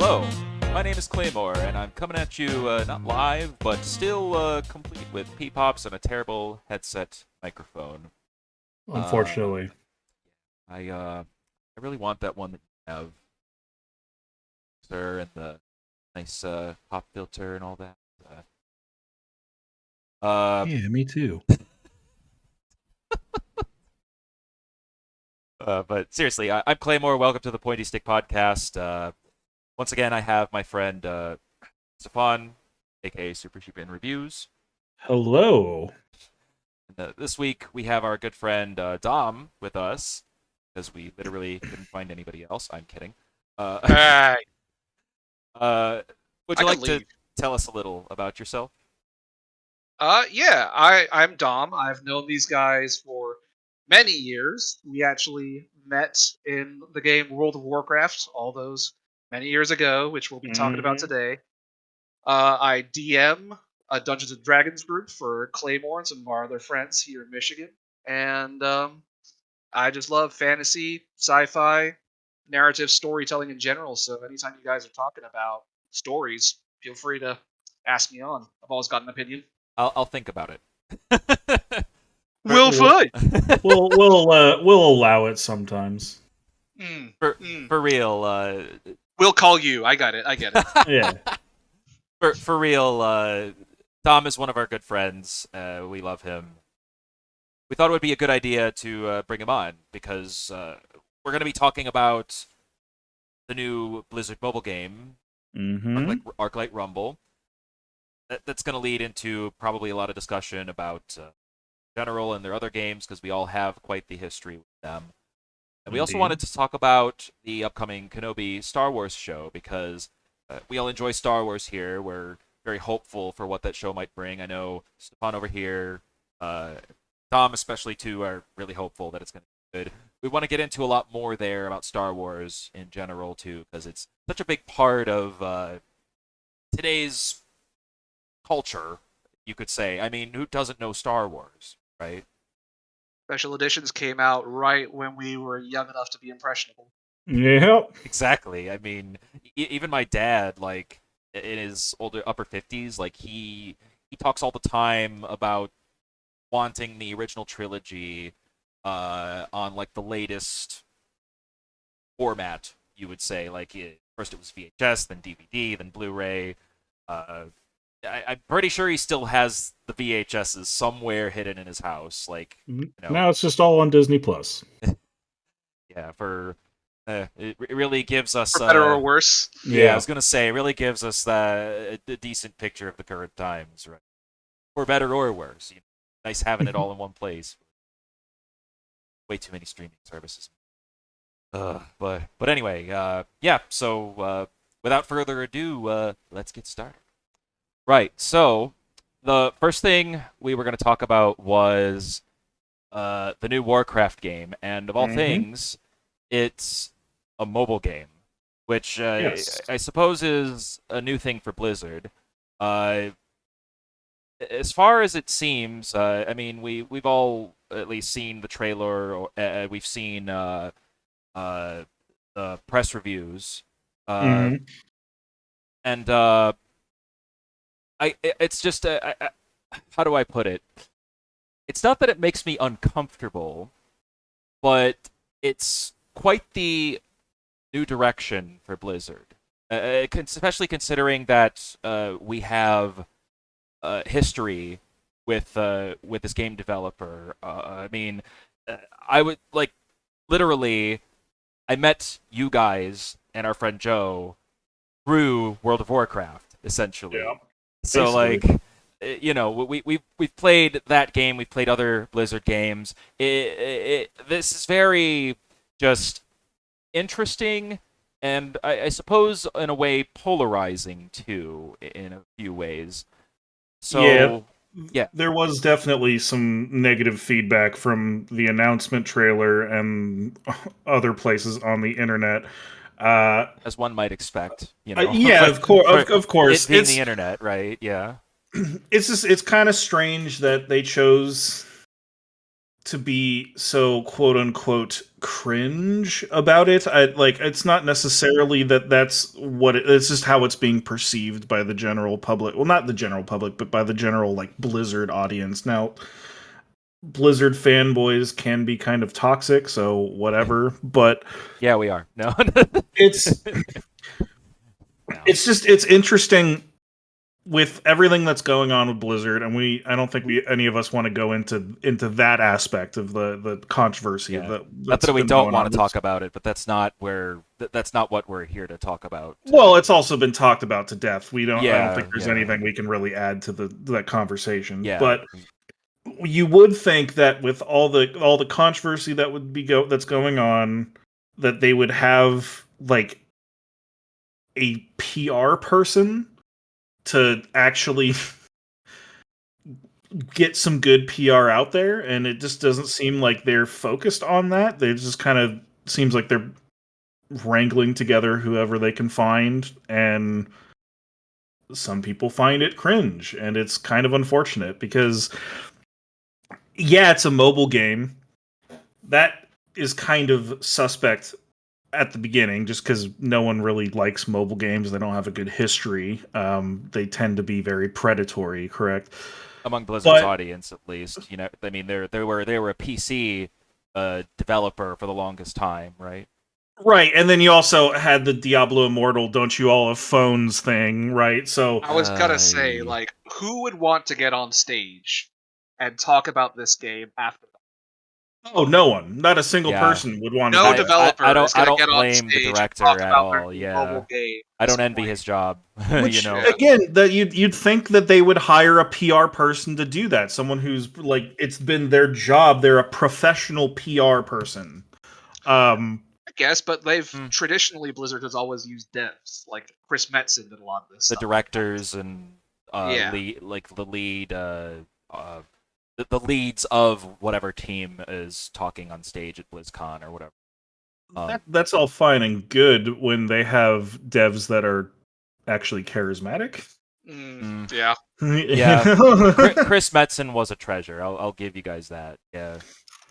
Hello, my name is Cuhlaymore, and I'm coming at you not live, but still complete with pee-pops and a terrible headset microphone. Uh, Unfortunately. I really want that one that you have, sir, and the nice pop filter and all that. Uh, Yeah, me too. but seriously, I'm Cuhlaymore. Welcome to the Pointy Stick Podcast. Once again, I have my friend Stefan, aka SuperSheepin Reviews. Hello. And, this week we have our good friend Dom with us because we literally couldn't find anybody else. I'm kidding. Hey, uh, would I you could like to leave. tell us a little about yourself? Yeah, I'm Dom. I've known these guys for many years. We actually met in the game World of Warcraft all those many years ago, which we'll be talking about hmm today. I DM a Dungeons and Dragons group for Claymore and some of our other friends here in Michigan, and I just love fantasy, sci-fi, narrative storytelling in general. So anytime you guys are talking about stories, feel free to ask me on. I've always got an opinion. I'll think about it. for, Will We'll fight. we'll allow it sometimes. Mm, for mm. for real, We'll call you. I got it. I get it. Yeah. for real, Dom is one of our good friends. We love him. We thought it would be a good idea to bring him on because we're going to be talking about the new Blizzard mobile game, hmm Arclight Rumble. That's going to lead into probably a lot of discussion about general and their other games because we all have quite the history with them. And we also Indeed. wanted to talk about the upcoming Kenobi Star Wars show because we all enjoy Star Wars here. We're very hopeful for what that show might bring. I know Stefan over here, uh, Dom especially too, are really hopeful that it's going to be good. We want to get into a lot more there about Star Wars in general too because it's such a big part of today's culture, you could say. I mean, who doesn't know Star Wars, right? Special editions came out right when we were young enough to be impressionable. Yep. Exactly. I mean, even my dad, like in his older upper 50s, like he talks all the time about wanting the original trilogy on like the latest format, you would say. Like first it was VHS, then DVD, then Blu-ray. Uh, I'm pretty sure he still has the VHSs somewhere hidden in his house. Like, you know, Now it's just all on Disney Plus. yeah, for it really gives us For better or worse. yeah, I Yeah. was gonna say it really gives us a decent picture of the current times, right? For better or worse. You know, nice having it all in one place. Way too many streaming services. But anyway, yeah. So without further ado, let's get started. Right. So the first thing we were going to talk about was the new Warcraft game, and of all hmm things, it's a mobile game, which Yes. I suppose is a new thing for Blizzard. Uh, as far as it seems, I mean, we've all at least seen the trailer, or we've seen uh, the press reviews, uh, hmm and it's just how do I put it? It's not that it makes me uncomfortable, but it's quite the new direction for Blizzard, especially considering that we have history with this game developer. I mean, I would like literally. I met you guys and our friend Joe through World of Warcraft, Yeah. essentially. So Basically. like, you know, we've played that game. We've played other Blizzard games. This is very just interesting, and I suppose in a way polarizing too, in a few ways. Yeah. So yeah, There was definitely some negative feedback from the announcement trailer and other places on the internet. Uh, as one might expect, you know, yeah, of course, for of it course. being the internet, right? Yeah. It's kind of strange that they chose to be so quote unquote cringe about it. It's not necessarily that that's what it's just how it's being perceived by the general public. Well, not the general public, but by the general like Blizzard audience. Now, Blizzard fanboys can be kind of toxic, so whatever, but Yeah, we are. No. it's No. it's interesting with everything that's going on with Blizzard, and I don't think any of us want to go into that aspect of the controversy Yeah. that Not that's that we been don't going want on. to talk about it, but that's not what we're here to talk about. Well, it's also been talked about to death. I don't think there's Yeah. anything we can really add to that conversation. Yeah. But you would think that with all the controversy that would be that's going on, that they would have like a PR person to actually get some good PR out there, and it just doesn't seem like they're focused on that. They just kind of seems like they're wrangling together whoever they can find, and some people find it cringe, and it's kind of unfortunate because yeah, it's a mobile game. That is kind of suspect at the beginning, just because no one really likes mobile games. They don't have a good history. They tend to be very predatory, correct? Among Blizzard's But audience, at least, I mean, they were a PC developer for the longest time, right? right, and then you also had the Diablo Immortal "Don't you all have phones" thing, right? So I was gonna say, like, who would want to get on stage and talk about this game after that? no one, not a single Yeah. person would want to No do that. developer is I gonna don't get on blame the stage and director talk at about their all. new Yeah. mobile game. I don't envy his job. Which, Yeah. again, that you'd think that they would hire a PR person to do that. Someone who's like it's been their job. They're a professional PR person. I guess, but they've Hmm. traditionally Blizzard has always used devs. Like Chris Metzen did a lot of this The stuff. directors and Yeah. the lead the leads of whatever team is talking on stage at BlizzCon or whatever. That's all fine and good when they have devs that are actually charismatic. Yeah. Yeah. Chris Metzen was a treasure. I'll give you guys that. Yeah.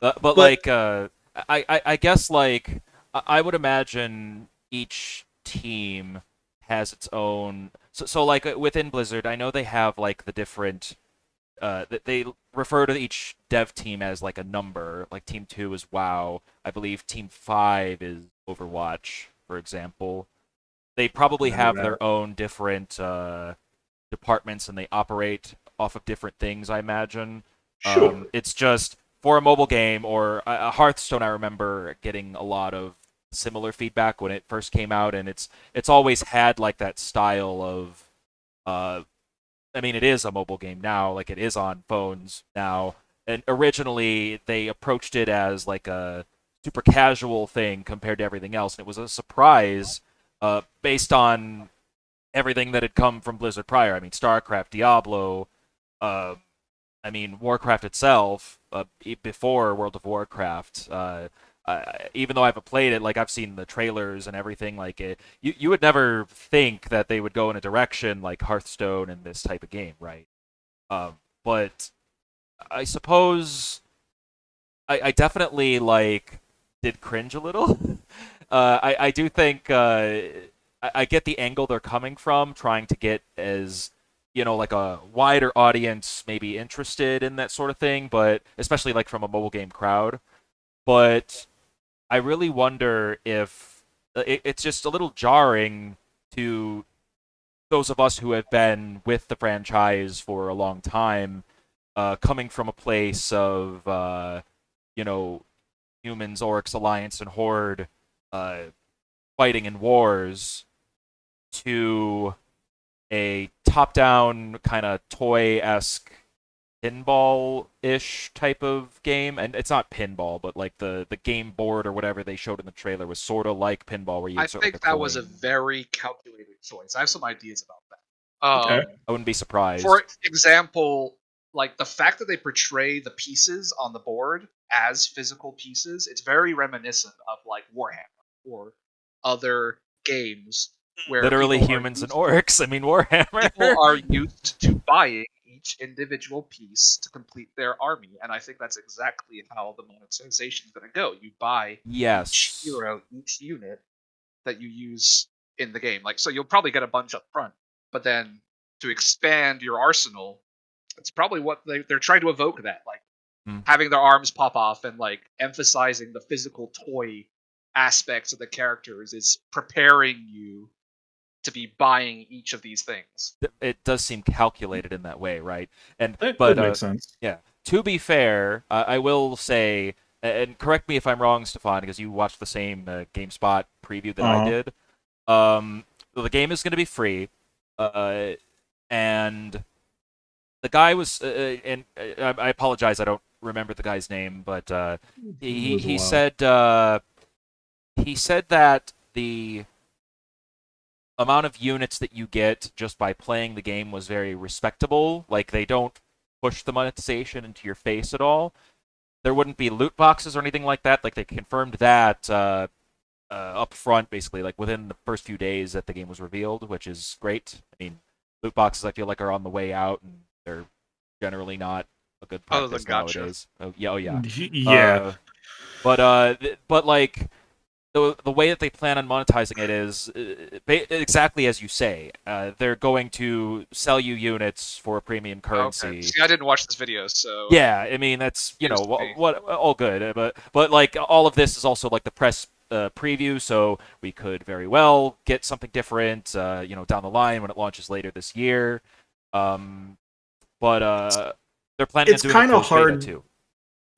But like I guess like I would imagine each team has its own so like within Blizzard, I know they have like the different they refer to each dev team as like a number. Like Team 2 is WoW. I believe Team 5 is Overwatch, for example. They probably have their own different departments, and they operate off of different things, I imagine. Sure. It's just for a mobile game or a Hearthstone. I remember getting a lot of similar feedback when it first came out, and it's always had like that style of I mean, it is a mobile game now, like it is on phones now. And originally, they approached it as like a super casual thing compared to everything else, and it was a surprise based on everything that had come from Blizzard prior. I mean, StarCraft, Diablo, uh, I mean, Warcraft itself, before World of Warcraft. Even though I haven't played it, like I've seen the trailers and everything, like it, you would never think that they would go in a direction like Hearthstone and this type of game, right? But I suppose I definitely like did cringe a little. I do think I get the angle they're coming from, trying to get as like a wider audience maybe interested in that sort of thing, but especially like from a mobile game crowd. But I really wonder if it's just a little jarring to those of us who have been with the franchise for a long time, coming from a place of, humans, orcs, alliance, and horde fighting in wars to a top-down kind of toy-esque pinball-ish type of game, and it's not pinball, but like the game board or whatever they showed in the trailer was sort of like pinball, where you I insert think like a that coin. was a very calculated choice. I have some ideas about that. Okay. I wouldn't be surprised. For example, like the fact that they portray the pieces on the board as physical pieces, it's very reminiscent of like Warhammer or other games where Literally people humans and orcs. I mean, Warhammer. people are used to buying each each individual piece to complete their army, and I think that's exactly how the monetization is going to go. You buy each Yes. hero, each unit that you use in the game. Like, so you'll probably get a bunch up front, but then to expand your arsenal, it's probably what they're trying to evoke, that like having their arms pop off and like emphasizing the physical toy aspects of the characters is preparing you to be buying each of these things. It does seem calculated in that way, right? And That but could make sense. yeah. To be fair, I will say, and correct me if I'm wrong, Stefan, because you watched the same GameSpot preview that I Uh-huh. did. The game is going to be free, and the guy was, and I apologize, I don't remember the guy's name, but It was a he while. said that the amount of units that you get just by playing the game was very respectable. Like, they don't push the monetization into your face at all. There wouldn't be loot boxes or anything like that. Like, they confirmed that up front, basically, like within the first few days that the game was revealed, which is great. I mean, loot boxes I feel like are on the way out, and they're generally not a good Other than practice Gotcha. nowadays. Oh yeah. Yeah. But like, the way that they plan on monetizing it is exactly as you say. They're going to sell you units for a premium currency. Okay. See, I didn't watch this video, so Yeah, I mean that's News to what, me. all good, but like all of this is also like the press preview, so we could very well get something different, down the line when it launches later this year. But they're planning on It's doing a kind of closed beta hard. too.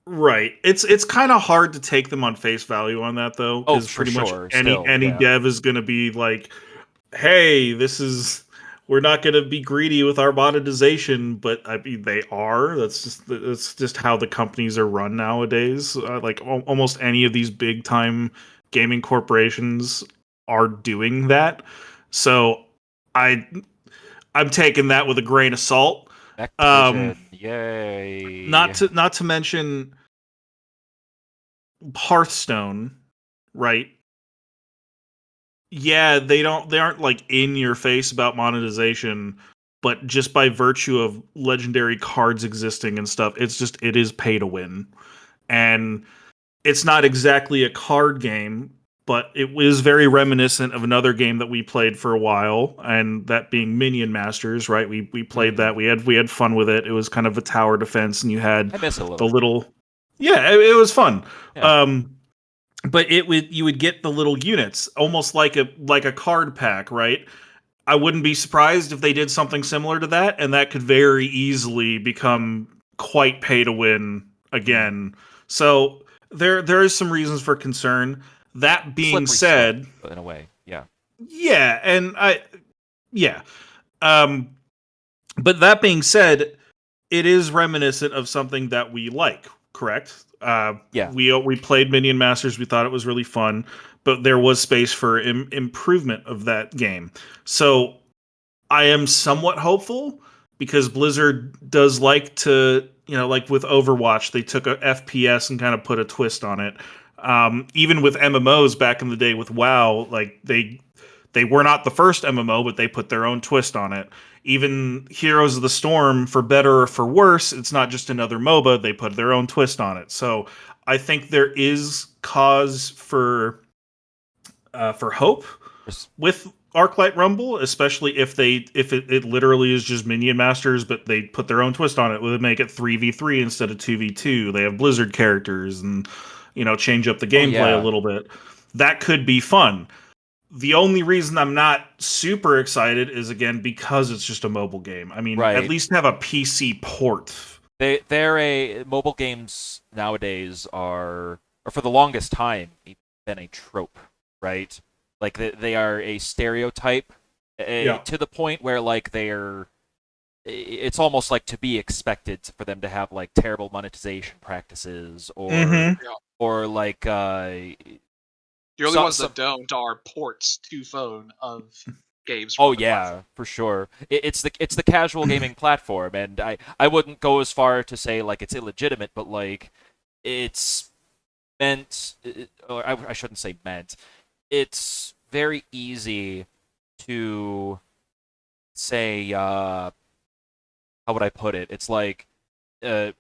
Right. It's kind of hard to take them on face value on that though, Oh, because for pretty much sure. any Still, any yeah. dev is going to be like, "Hey, we're not going to be greedy with our monetization," but I mean they are. That's just how the companies are run nowadays. Like almost any of these big time gaming corporations are doing that. So I I'm taking that with a grain of salt. Um, Activision, yay! not to mention Hearthstone, right? Yeah, they aren't like in your face about monetization, but just by virtue of legendary cards existing and stuff, it is pay to win. And it's not exactly a card game, but it was very reminiscent of another game that we played for a while, and that being Minion Masters, right? We played that. We had fun with it. It was kind of a tower defense, and you had I miss it a the little. little yeah, it was fun. Yeah. But you would get the little units almost like a card pack, right? I wouldn't be surprised if they did something similar to that, and that could very easily become quite pay to win again. So there is some reasons for concern. That being Slippery slope, said, in a way. Yeah. yeah, yeah. Um, but that being said, it is reminiscent of something that we like, correct? Yeah. We played Minion Masters. We thought it was really fun, but there was space for improvement of that game. So I am somewhat hopeful because Blizzard does like to, like with Overwatch, they took a FPS and kind of put a twist on it. Even with MMOs back in the day with WoW, like they were not the first MMO, but they put their own twist on it. Even Heroes of the Storm, for better or for worse, it's not just another MOBA. They put their own twist on it. So I think there is cause for hope with Arclight Rumble, especially if it literally is just Minion Masters, but they put their own twist on it. Would make it 3v3 instead of 2v2. They have Blizzard characters and change up the Oh gameplay a yeah. little bit. That could be fun. The only reason I'm not super excited is again because it's just a mobile game. I mean, at Right. least have a PC port. Mobile games nowadays are, or for the longest time, been a trope, right? Like they are a stereotype, Yeah. to the point where like it's almost like to be expected for them to have like terrible monetization practices, or Mm-hmm. Yeah. or like The only ones that don't are ports to phone of games from oh other platforms. yeah, for sure. It's the casual gaming platform, and I wouldn't go as far to say like it's illegitimate, but like it's meant, or I shouldn't say meant. It's very easy to say how would I put it? It's like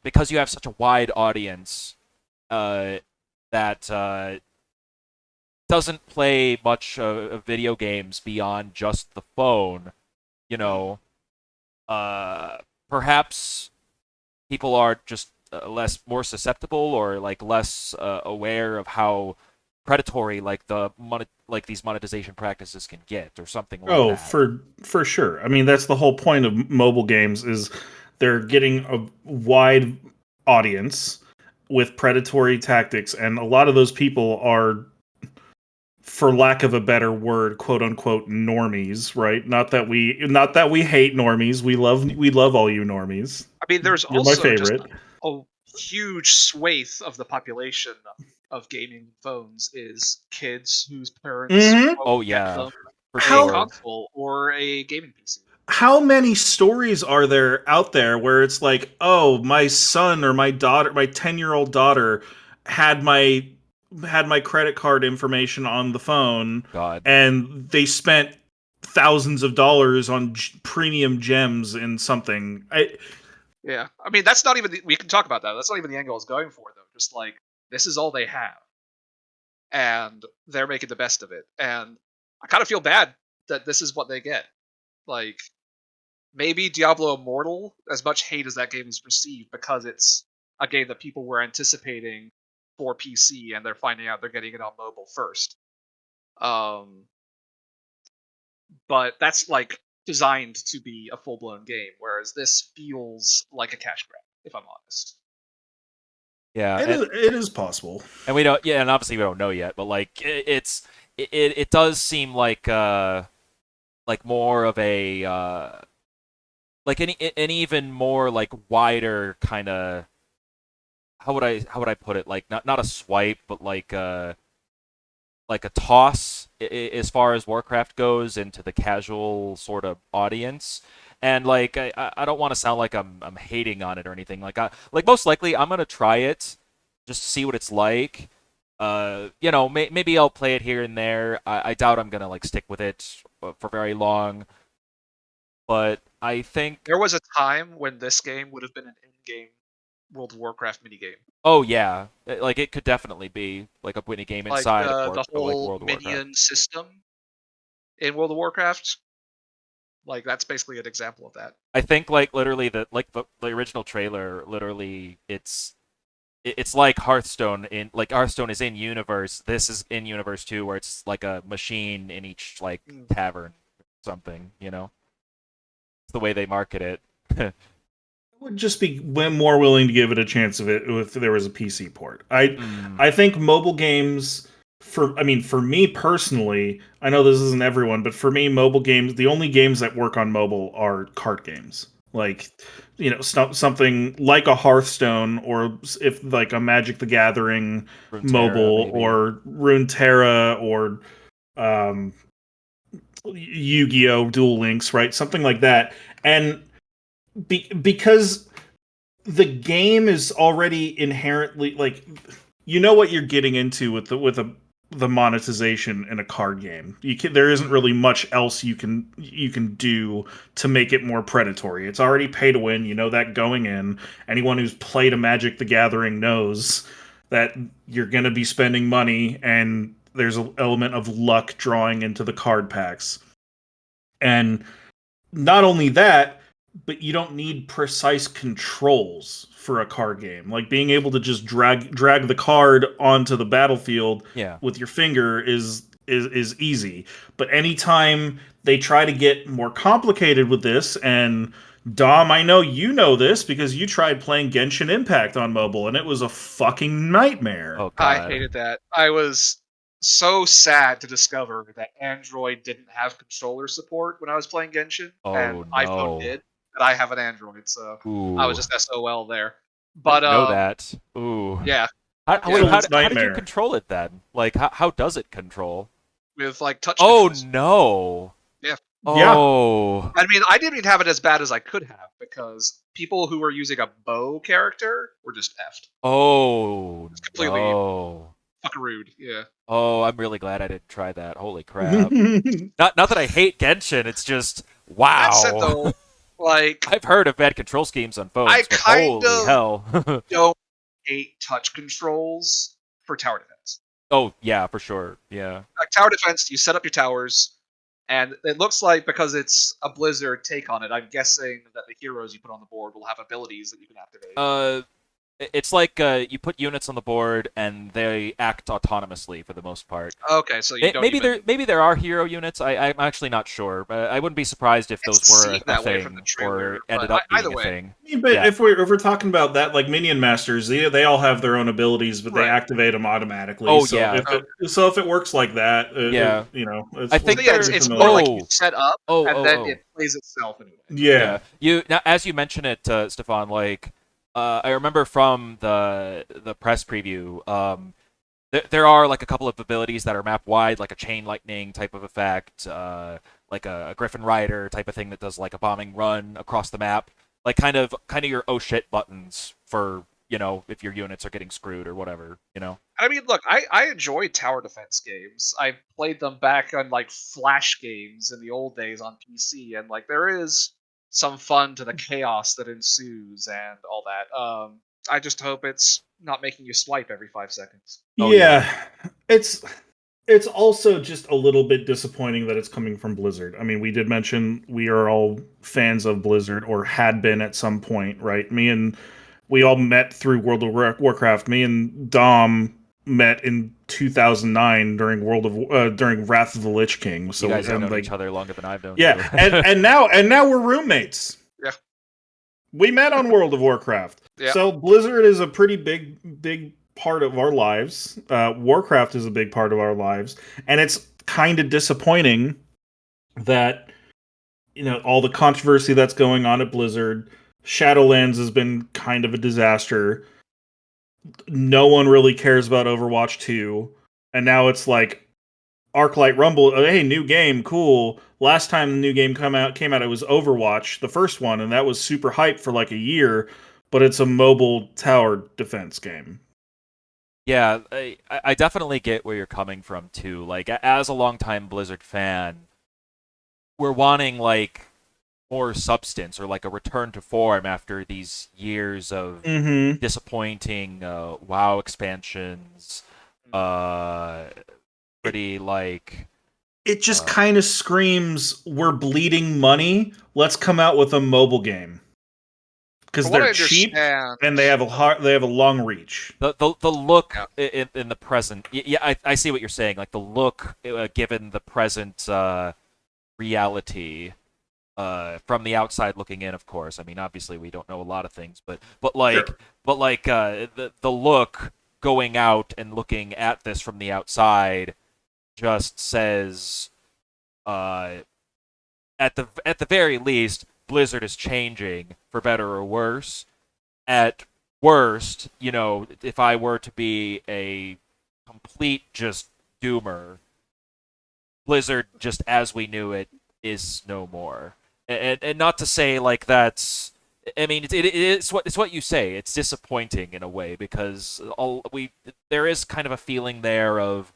because you have such a wide audience that doesn't play much of video games beyond just the phone. You know, perhaps people are just more susceptible or like less aware of how predatory like these monetization practices can get or something like Oh, that. for sure. I mean, that's the whole point of mobile games is they're getting a wide audience with predatory tactics, and a lot of those people are, for lack of a better word, quote unquote normies, right? Not that we hate normies. We love all you normies. I mean, there's You're my also just favorite. a huge swathe of the population of gaming phones is kids whose parents Hmm. won't Oh get yeah, them for a How sure. console or a gaming PC. how many stories are there out there where it's like, oh, my son or my daughter, my 10-year-old daughter had my credit card information on the phone, God. and they spent thousands of dollars on premium gems in something. Yeah, I mean that's not even. We can talk about that. That's not even the angle I was going for, though. Just like this is all they have, and they're making the best of it. And I kind of feel bad that this is what they get. Like maybe Diablo Immortal, as much hate as that game has received because it's a game that people were anticipating for PC, and they're finding out they're getting it on mobile first. Um, but that's like designed to be a full blown game, whereas this feels like a cash grab, if I'm honest. Yeah, It is possible. and we don't. Yeah, and obviously we don't know yet, but like it does seem like more of a like an even more like wider kind of how would I put it, like not a swipe but like a toss as far as Warcraft goes into the casual sort of audience. And like I don't want to sound like I'm hating on it or anything. Like most likely I'm gonna try it just to see what it's like. Maybe I'll play it here and there. I doubt I'm gonna like stick with it for very long. But I think, There was a time when this game would have been an in-game World of Warcraft minigame. oh yeah, like it could definitely be like a winning game Like inside of the like whole World of Warcraft. minion system in World of Warcraft. Like that's basically an example of that. I think like literally the original trailer literally it's like Hearthstone Hearthstone is in universe. This is in universe too, where it's like a machine in each like Mm. tavern, something. It's the way they market it. Would just be more willing to give it a chance of it if there was a PC port. Mm, I think mobile games for me personally, I know this isn't everyone, but for me mobile games, the only games that work on mobile are card games. Like, something like a Hearthstone, or if like a Magic the Gathering Runeterra mobile, maybe. or Runeterra, or um Yu-Gi-Oh! Duel Links, right? Something like that. And because the game is already inherently like, what you're getting into with the monetization in a card game. There isn't really much else you can do to make it more predatory. It's already pay to win. You know that going in. Anyone who's played a Magic the Gathering knows that you're going to be spending money, and there's an element of luck drawing into the card packs. And not only that, but you don't need precise controls for a card game. Like being able to just drag the card onto the battlefield Yeah. with your finger is easy. But anytime they try to get more complicated with this, and Dom, I know you know this because you tried playing Genshin Impact on mobile and it was a fucking nightmare. Oh I God. hated that. I was so sad to discover that Android didn't have controller support when I was playing Genshin, and Oh iPhone no. did. But I have an Android, so I was Ooh. just SOL there. I But didn't know that. Ooh. yeah, Wait, yeah, Absolute how did you nightmare. control it then? Like, how does it control? with like touch Oh controls. no. Yeah. Yeah. Oh. I mean, I didn't even have it as bad as I could have because people who were using a bow character were just effed. Oh It's completely no. fucking rude. Yeah. Oh, I'm really glad I didn't try that. Holy crap. Not that I hate Genshin, it's just That said, wow. though, Like, I've heard of bad control schemes on phones, I but kind holy of hell. don't hate touch controls for tower defense. Oh, yeah, for sure. Yeah. Like tower defense, you set up your towers, and it looks like because it's a Blizzard take on it, I'm guessing that the heroes you put on the board will have abilities that you can activate. It's like you put units on the board and they act autonomously for the most part. Okay, so you don't Maybe there are hero units. I'm actually not sure. I wouldn't be surprised if It those were seemed a that way from the thing trailer, or ended but up being either a way. thing. But Yeah. if we're talking about that, like Minion Masters, they all have their own abilities, but they Right. activate them automatically. Oh, so yeah. if it works like that, Yeah. it's, I think So yeah, they're- it's familiar. more like you set up, Oh, and oh, then oh. it plays itself anyway. Yeah. You now, as you mention it, Stefan, like I remember from the press preview, there are like a couple of abilities that are map wide, like a chain lightning type of effect, like a Griffin Rider type of thing that does like a bombing run across the map, like kind of your oh shit buttons for if your units are getting screwed or whatever. I mean, look, I enjoy tower defense games. I played them back on like Flash games in the old days on PC, and like there is some fun to the chaos that ensues and all that. I just hope it's not making you swipe every 5 seconds. Oh, Yeah, it's also just a little bit disappointing that it's coming from Blizzard. I mean, we did mention we are all fans of Blizzard or had been at some point, right? We all met through World of Warcraft. Me and Dom met in 2009 during during Wrath of the Lich King. So You guys have and, known like, each other longer than I've known yeah, you. and now we're roommates. Yeah. We met on World of Warcraft. Yeah. So Blizzard is a pretty big part of our lives. Warcraft is a big part of our lives, and it's kind of disappointing that all the controversy that's going on at Blizzard. Shadowlands has been kind of a disaster. No one really cares about Overwatch 2, and now it's like Arclight Rumble. Oh, hey, new game, cool. Last time the new game came out, it was Overwatch, the first one, and that was super hyped for like a year. But it's a mobile tower defense game. Yeah, I definitely get where you're coming from too. Like as a longtime Blizzard fan, we're wanting like more substance or like a return to form after these years of Mm-hmm. disappointing WoW expansions. Pretty like It just kind of screams, "We're bleeding money. Let's come out with a mobile game." Because From what I they're cheap understand, and they have a long reach. the look Yeah. in the present. Yeah, I see what you're saying. Like the look given the present reality. From the outside looking in, of course. I mean, obviously we don't know a lot of things, but Sure. the look going out and looking at this from the outside just says, at the very least, Blizzard is changing for better or worse. At worst, if I were to be a complete just doomer, Blizzard, just as we knew it, is no more. And not to say like that's. I mean, it's what you say. It's disappointing in a way because there is kind of a feeling there of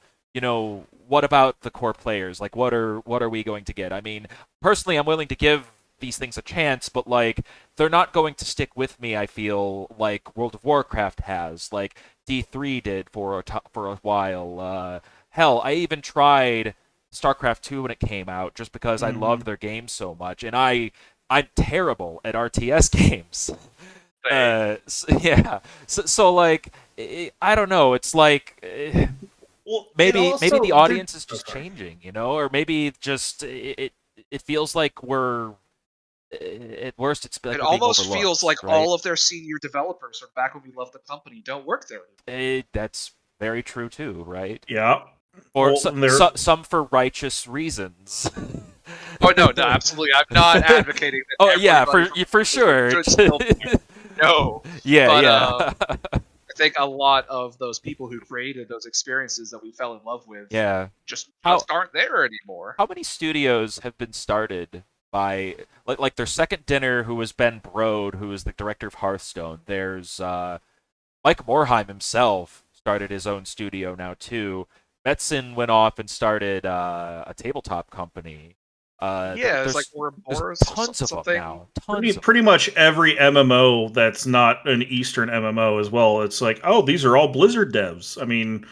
what about the core players? Like what are we going to get? I mean, personally, I'm willing to give these things a chance, but like they're not going to stick with me. I feel like World of Warcraft has, like D3 did for a while. Hell, I even tried StarCraft 2 when it came out just because I loved their game so much, and I'm terrible at RTS games. Yeah. So like I don't know. It's like Well, maybe the audience is oh, just sorry. changing, or maybe just it feels like we're at worst it's like it we're being almost overlooked, feels like right? all of their senior developers from back when we loved the company don't work there anymore. That's very true too, right? Yeah. Or Well, they're some for righteous reasons. Oh no, absolutely. I'm not advocating that. Oh yeah, everybody for sure. should still be there. No, Yeah, but yeah. I think a lot of those people who created those experiences that we fell in love with Yeah. just How aren't there anymore. how many studios have been started by like their second dinner, who was Ben Brode, who is the director of Hearthstone. There's Mike Morheim himself started his own studio now too. Metzen went off and started a tabletop company. Yeah, it's like there's Ouroboros or tons of them something. now. Tons of Pretty much every MMO that's not an Eastern MMO as well. It's like, oh, these are all Blizzard devs. I mean,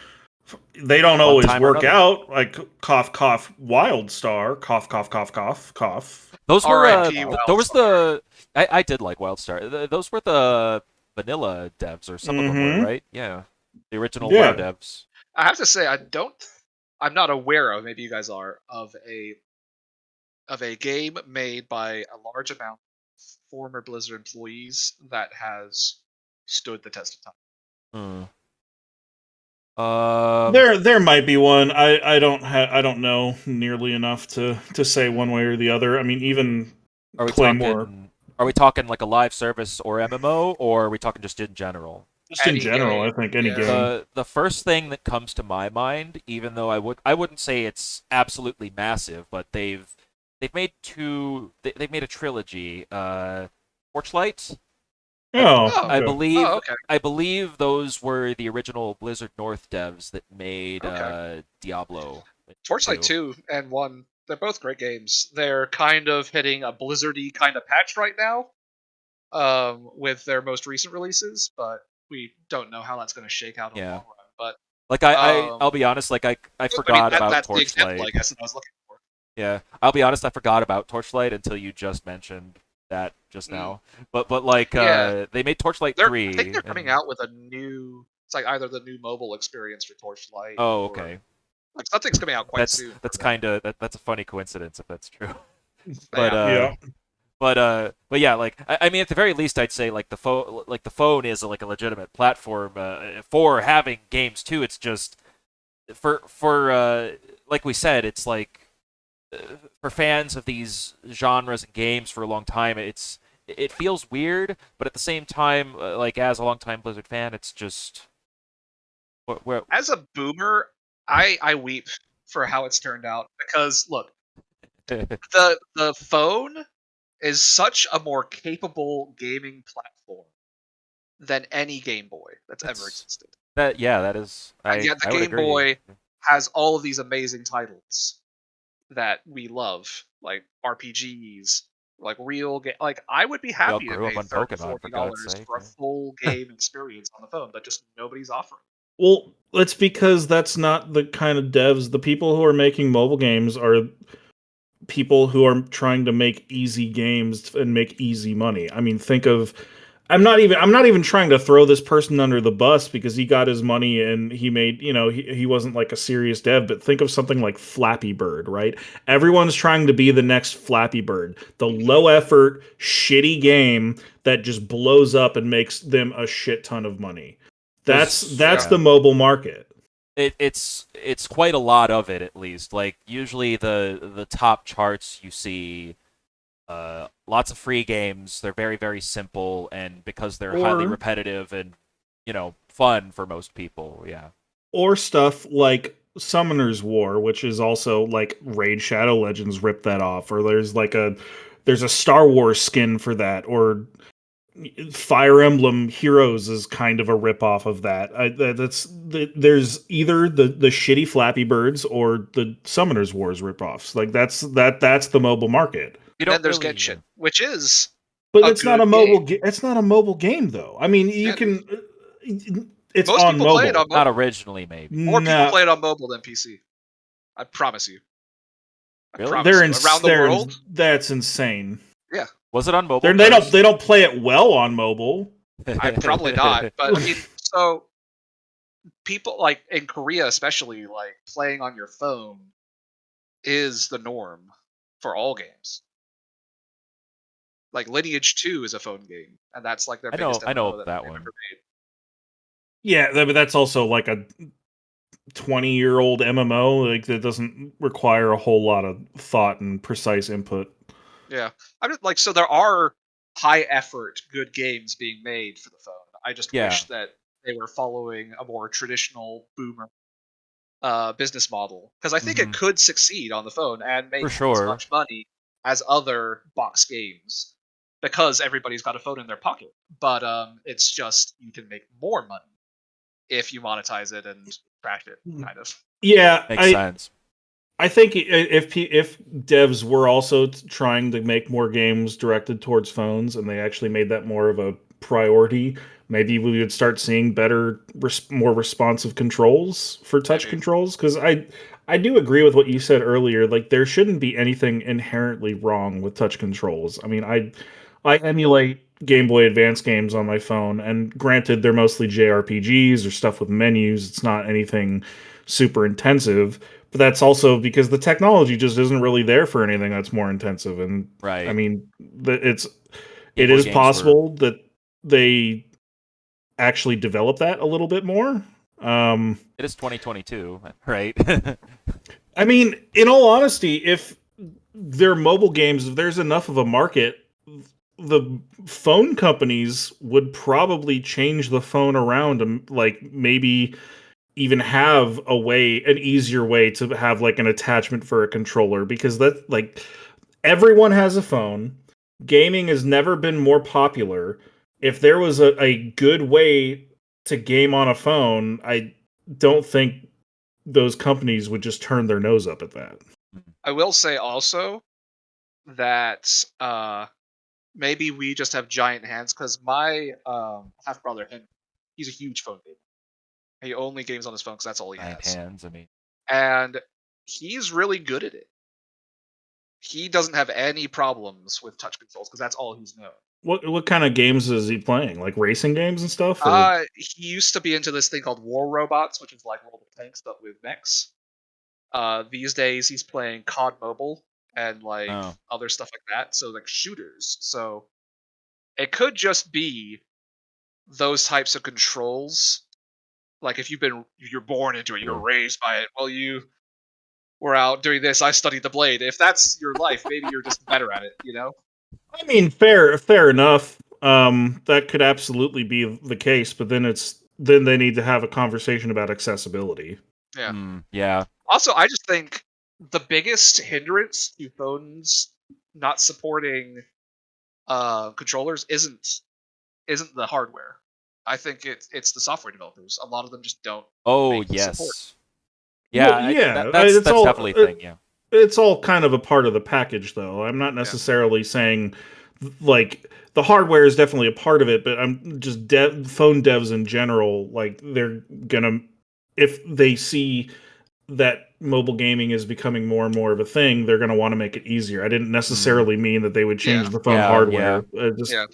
they don't One always time or work another. out. Like cough, cough, WildStar, cough, cough, cough, cough, cough. Those were R.I.P. those were Wildstar. the I did like WildStar. Those were the vanilla devs, or some of them were, Mm-hmm. right? Yeah, the original WoW Yeah. devs. I have to say, I'm not aware of. Maybe you guys are of a game made by a large amount of former Blizzard employees that has stood the test of time. There might be one. I don't know nearly enough to say one way or the other. I mean, even Are we Claymore, talking? Are we talking like a live service or MMO, or are we talking just in general? just in Any general, game, I think any yeah. game. The first thing that comes to my mind, even though I wouldn't say it's absolutely massive, but they've made they've made a trilogy. Torchlight. Oh, Oh, I okay. believe oh, okay, I believe those were the original Blizzard North devs that made okay. Diablo Torchlight 2. 2 and 1, they're both great games. They're kind of hitting a Blizzardy kind of patch right now, with their most recent releases, but we don't know how that's going to shake out in the Yeah. long run. But Like I'll be honest, like I I mean, forgot about that's the example, I Torchlight. guess, that I was looking for. Yeah, I'll be honest, I forgot about Torchlight until you just mentioned that just Mm. now. But like Yeah, they made Torchlight I think 3 they're coming and out with a new. It's like either the new mobile experience for Torchlight oh, or okay. like something's coming out quite soon for That's them. kind of that's a funny coincidence if that's true. But Yeah, Yeah. but yeah, like I mean, at the very least, I'd say like the phone is like a legitimate platform for having games too. It's just for like we said, it's like for fans of these genres and games for a long time, it feels weird, but at the same time, like as a longtime Blizzard fan, it's just where as a boomer, I weep for how it's turned out because look, the phone is such a more capable gaming platform than any Game Boy that's ever that's existed. that yeah, that is And yet the I would Game agree. Boy has all of these amazing titles that we love, like RPGs, like real game. Like I would be We all happy to grew up pay on 30 Pokemon, for forty God's dollars sake. for a full game experience on the phone, but just nobody's offering. Well, it's because that's not the kind of devs. The people who are making mobile games are people who are trying to make easy games and make easy money. I mean, think of I'm not even trying to throw this person under the bus because he got his money and he made, he wasn't like a serious dev, but think of something like Flappy Bird, right? Everyone's trying to be the next Flappy Bird, the low effort, shitty game that just blows up and makes them a shit ton of money. That's Yeah. the mobile market. It's quite a lot of it, at least. Like usually the top charts you see lots of free games. They're very simple, and because they're highly Or repetitive and fun for most people, yeah. or stuff like Summoner's War, which is also like Raid Shadow Legends ripped that off, or there's a Star Wars skin for that, or Fire Emblem Heroes is kind of a rip off of that. There's either the shitty Flappy Birds or the Summoner's Wars rip offs. Like that's the mobile market. You And then don't there's really. Genshin, which is But a it's not a good game. it's not a mobile game though. I mean, you And can it's most on people play it mobile. on Not mobile. originally, maybe. More people No, play it on mobile than PC. I promise you. I Really? promise you. Around the world, That's insane. yeah. Was it on mobile They first? don't play it well on mobile. I probably not, but I mean, so people like in Korea, especially, like playing on your phone is the norm for all games. Like Lineage 2 is a phone game, and that's like their biggest I know MMO that that they've one. ever made. Yeah, but that's also like a 20-year-old MMO. Like that doesn't require a whole lot of thought and precise input. Yeah, I'm just like, so there are high effort good games being made for the phone. I just Yeah. wish that they were following a more traditional boomer business model, because I think it Hmm. could succeed on the phone and For make as sure. much money as other box games because everybody's got a phone in their pocket. But it's just you can make more money if you monetize it and track it, kind of. Yeah, Makes sense. I think if devs were also trying to make more games directed towards phones, and they actually made that more of a priority, maybe we would start seeing better, more responsive controls for touch Maybe. controls. Because I do agree with what you said earlier. Like there shouldn't be anything inherently wrong with touch controls. I mean, I emulate Game Boy Advance games on my phone, and granted, they're mostly JRPGs or stuff with menus. It's not anything super intensive, but that's also because the technology just isn't really there for anything that's more intensive. And I Right. mean, Game it Boy is games were possible that they actually develop that a little bit more. it is 2022, right? I mean, in all honesty, if they're mobile games, if there's enough of a market, the phone companies would probably change the phone around and like maybe even have an easier way to have like an attachment for a controller, because that like everyone has a phone. Gaming has never been more popular. If there was a good way to game on a phone, I don't think those companies would just turn their nose up at that. I will say also that maybe we just have giant hands because my half brother, and he's a huge phone gamer. He only games on his phone because that's all he Giant has, hands. I mean, and he's really good at it. He doesn't have any problems with touch controls because that's all he's known. What kind of games is he playing? Like racing games and stuff? Or He used to be into this thing called War Robots, which is like World of Tanks but with mechs. These days he's playing COD Mobile and like oh, other stuff like that. So like shooters. So it could just be those types of controls. Like if you're born into it, you're true. raised by it. Well, you were out doing this. I studied the blade. If that's your life, maybe you're just better at it. You know? I mean, fair enough. That could absolutely be the case, but then they need to have a conversation about accessibility. Yeah. Yeah. Also, I just think the biggest hindrance to phones not supporting controllers isn't the hardware. I think it's the software developers. A lot of them just don't Oh, make the support. yes. Well, Yeah, yeah, that's definitely a thing. Yeah. it's all kind of a part of the package, though. I'm not Yeah. necessarily saying like the hardware is definitely a part of it, but I'm just phone devs in general. Like they're gonna, if they see that mobile gaming is becoming more and more of a thing, they're gonna want to make it easier. I didn't necessarily mean that they would Yeah. change the phone Yeah, yeah. hardware. Just Yeah.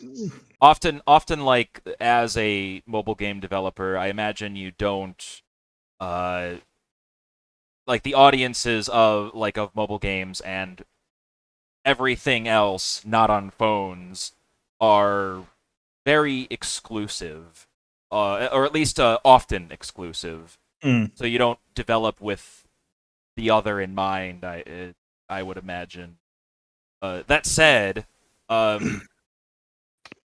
Often, like as a mobile game developer, I imagine you don't uh like the audiences of mobile games and everything else not on phones are very exclusive, or at least often exclusive. mm, So you don't develop with the other in mind. I would imagine. That said,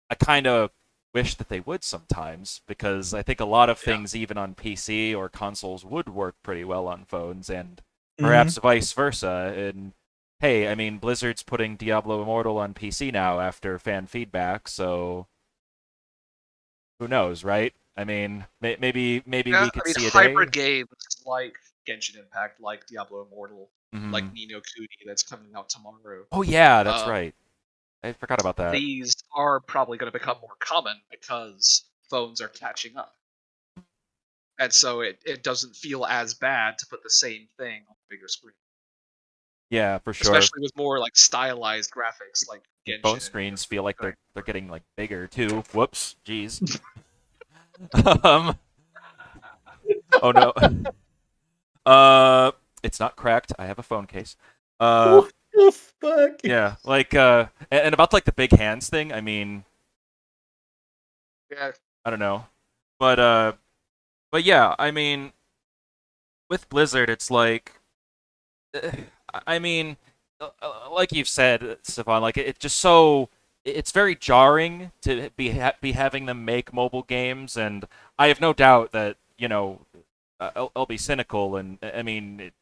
I kind of wish that they would sometimes, because I think a lot of Yeah. things, even on PC or consoles, would work pretty well on phones, and mhm. perhaps vice versa. And hey, I mean, Blizzard's putting Diablo Immortal on PC now after fan feedback, so who knows, right? I mean, maybe Yeah. we I could mean, see a hybrid day. games like Genshin Impact, like Diablo Immortal, like Hmm. Ni no Kuni that's coming out tomorrow. Oh yeah, that's Uh, right. I forgot about that. these are probably going to become more common because phones are catching up. And so it doesn't feel as bad to put the same thing on a bigger screen, Yeah, for sure. especially with more like stylized graphics like Phone Genshin and Ni no screens Kuni feel like doing. they're getting like bigger too. Whoops, jeez. um, oh no. Uh, it's not cracked. I have a phone case. Uh, What the fuck? yeah, like and about like the big hands thing. I mean, Yeah, I don't know, but yeah, I mean, with Blizzard, it's like, uh, I mean, like you've said, Stefan, like it just so it's very jarring to be having them make mobile games, and I have no doubt that I'll be cynical, and I mean,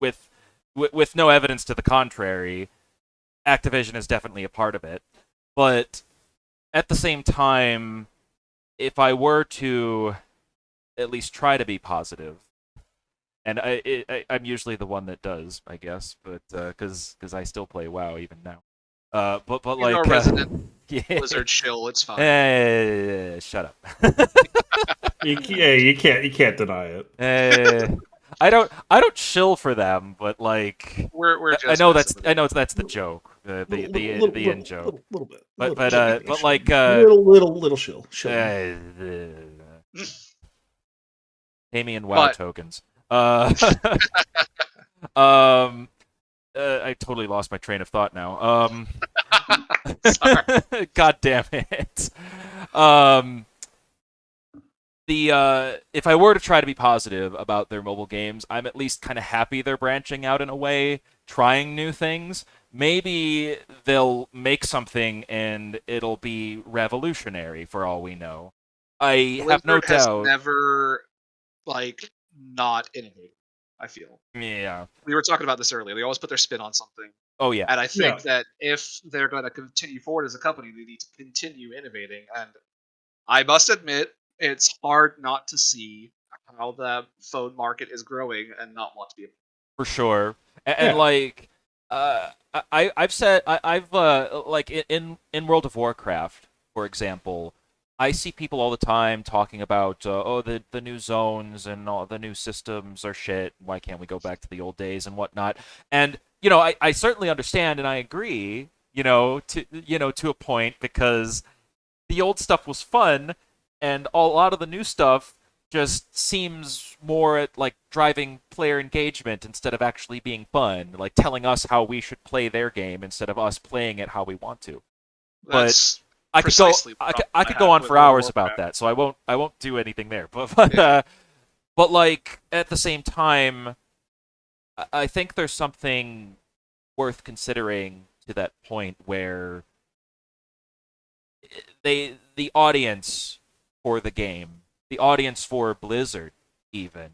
with with no evidence to the contrary, Activision is definitely a part of it. But at the same time, if I were to at least try to be positive and I'm usually the one that does, I guess, but because I still play WoW even now. But You're like no resident yeah, Blizzard shill. It's fine. shut up. You can't deny it. I don't shill for them, but like We're I just know messing with that's the joke, the in joke. Little bit. But like little shill. uh, pay me in WoW But tokens. Uh, um, I totally lost my train of thought now. sorry. God damn it. Um, if I were to try to be positive about their mobile games, I'm at least kind of happy they're branching out in a way, trying new things. Maybe they'll make something and it'll be revolutionary for all we know. I have no Blizzard has doubt. never like not innovated. I feel Yeah. we were talking about this earlier. They always put their spin on something, Oh yeah. and I think Yeah. that if they're going to continue forward as a company, they need to continue innovating. And I must admit, it's hard not to see how the phone market is growing and not want to be. For sure. And Yeah. like I've said I've like in World of Warcraft, for example, I see people all the time talking about oh the new zones and all the new systems are shit. Why can't we go back to the old days and whatnot? And you know, I certainly understand and I agree, to a point because the old stuff was fun and a lot of the new stuff just seems more at like driving player engagement instead of actually being fun, like telling us how we should play their game instead of us playing it how we want to. But That's I could go precisely the I problem could have go on with for World of hours about Warcraft. that, so I won't do anything there. Yeah. But like at the same time, I think there's something worth considering to that point where the audience for the game, the audience for Blizzard even,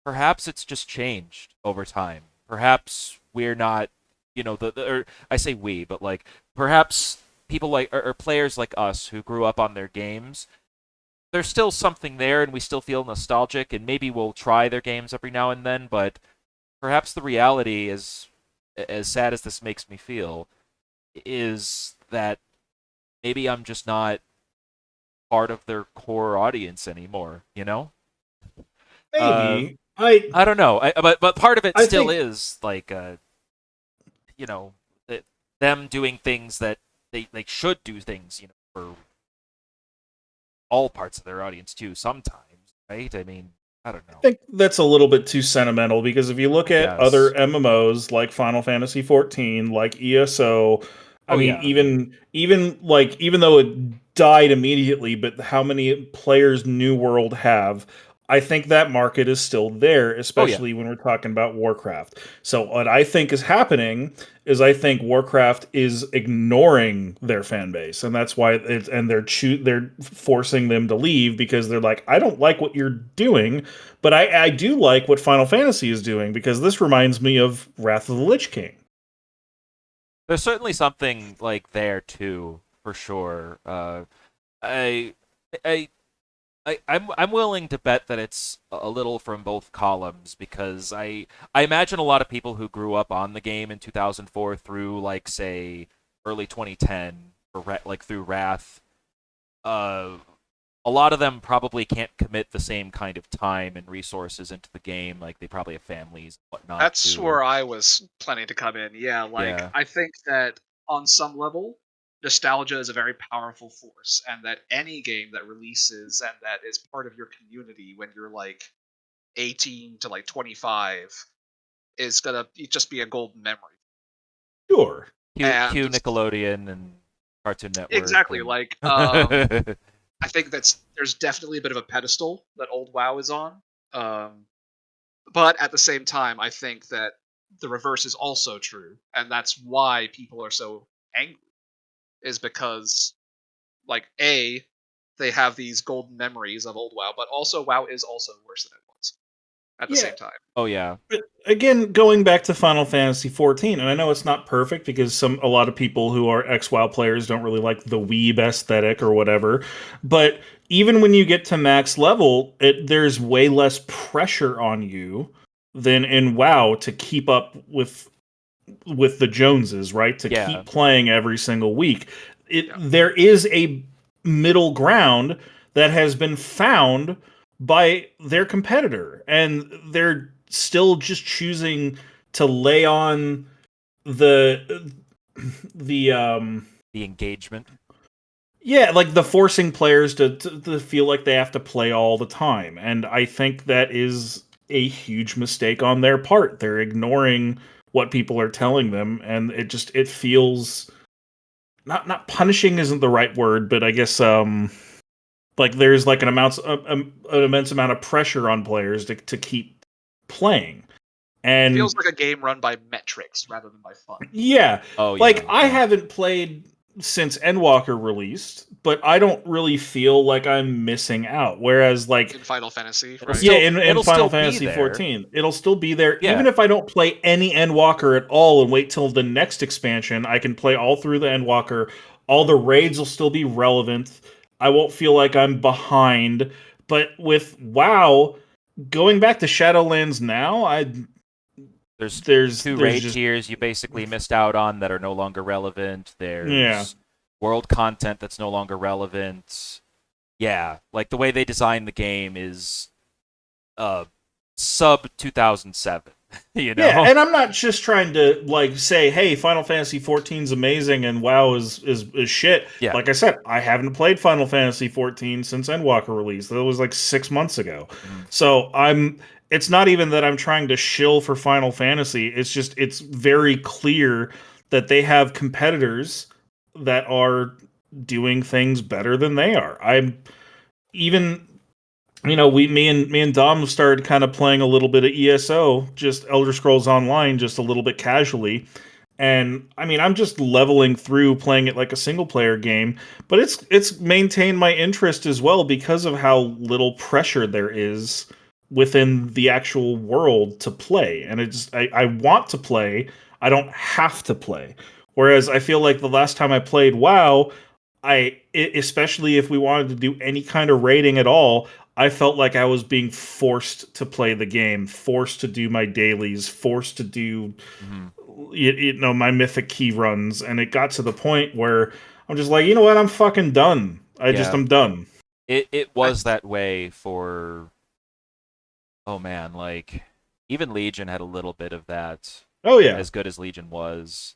perhaps it's just changed over time. Perhaps we're not, or I say we, but like perhaps people like or players like us who grew up on their games, there's still something there and we still feel nostalgic and maybe we'll try their games every now and then, but perhaps the reality is, as sad as this makes me feel, is that maybe I'm just not part of their core audience anymore, you know? Uh, Maybe. I I don't know. But part of it I still think is like you know, them doing things that they should do things, for all parts of their audience too sometimes, right? I mean, I don't know. think that's a little bit too sentimental because if you look I at other guess. MMOs like Final Fantasy 14, like ESO, I Oh mean yeah. even though it died immediately, but how many players New World have, I think that market is still there, Oh yeah. especially when we're talking about Warcraft. So what I think is happening is I think Warcraft is ignoring their fan base, and that's why they're forcing them to leave because they're like, I don't like what you're doing, but I do like what Final Fantasy is doing because this reminds me of Wrath of the Lich King. There's certainly something like there too, for sure. I, I, I'm willing to bet that it's a little from both columns because I imagine a lot of people who grew up on the game in 2004 through like say early 2010 or like through Wrath, uh, a lot of them probably can't commit the same kind of time and resources into the game. Like they probably have families and whatnot That's too. where I was planning to come in. Yeah, like Yeah. I think that on some level, nostalgia is a very powerful force, and that any game that releases and that is part of your community when you're like 18 to like 25 is gonna just be a golden memory. Sure. Cue And Nickelodeon and Cartoon Network exactly, and like I think there's definitely a bit of a pedestal that old WoW is on. Um, but at the same time, I think that the reverse is also true, and that's why people are so angry. Is because like they have these golden memories of old WoW, but also WoW is also worse than it was at the Yeah. same time. oh yeah. But again, going back to Final Fantasy 14, and I know it's not perfect because a lot of people who are ex-WoW players don't really like the weeb aesthetic or whatever, but even when you get to max level, there's way less pressure on you than in WoW to keep up with the Joneses, right? To Yeah. keep playing every single week. Yeah. There is a middle ground that has been found by their competitor, and they're still just choosing to lay on the The engagement. yeah, like the forcing players to feel like they have to play all the time. And I think that is a huge mistake on their part. They're ignoring what people are telling them, and it feels not punishing isn't the right word, but I guess like there's like an immense amount of pressure on players to keep playing. It And feels like a game run by metrics rather than by fun. yeah, Oh, like yeah. I haven't played since Endwalker released, but I don't really feel like I'm missing out. Whereas, like, In Final Fantasy, It'll right? still- yeah, in it'll Final still be Fantasy there. 14, it'll still be there. Yeah. Even if I don't play any Endwalker at all and wait till the next expansion, I can play all through the Endwalker. All the raids will still be relevant. I won't feel like I'm behind. But with WoW, going back to Shadowlands now, There's two raid just tiers you basically missed out on that are no longer relevant. There's Yeah. world content that's no longer relevant. Yeah, like the way they design the game is sub 2007. You know? Yeah, and I'm not just trying to like say, "Hey, Final Fantasy 14 is amazing and WoW is shit." Yeah. Like I said, I haven't played Final Fantasy 14 since Endwalker release. That was like 6 months ago. Mhm. So it's not even that I'm trying to shill for Final Fantasy. It's just it's very clear that they have competitors that are doing things better than they are. I'm even me and Dom started kind of playing a little bit of ESO, just Elder Scrolls Online, just a little bit casually. And I mean, I'm just leveling through playing it like a single player game, but it's maintained my interest as well because of how little pressure there is within the actual world to play. And I want to play, I don't have to play. Whereas I feel like the last time I played WoW, especially if we wanted to do any kind of rating at all, I felt like I was being forced to play the game, forced to do my dailies, forced to do Mhm. my mythic key runs, and it got to the point where I'm just like, you know what, I'm fucking done. Yeah. I'm done. It was that way for, oh man, like even Legion had a little bit of that. Oh yeah. As good as Legion was.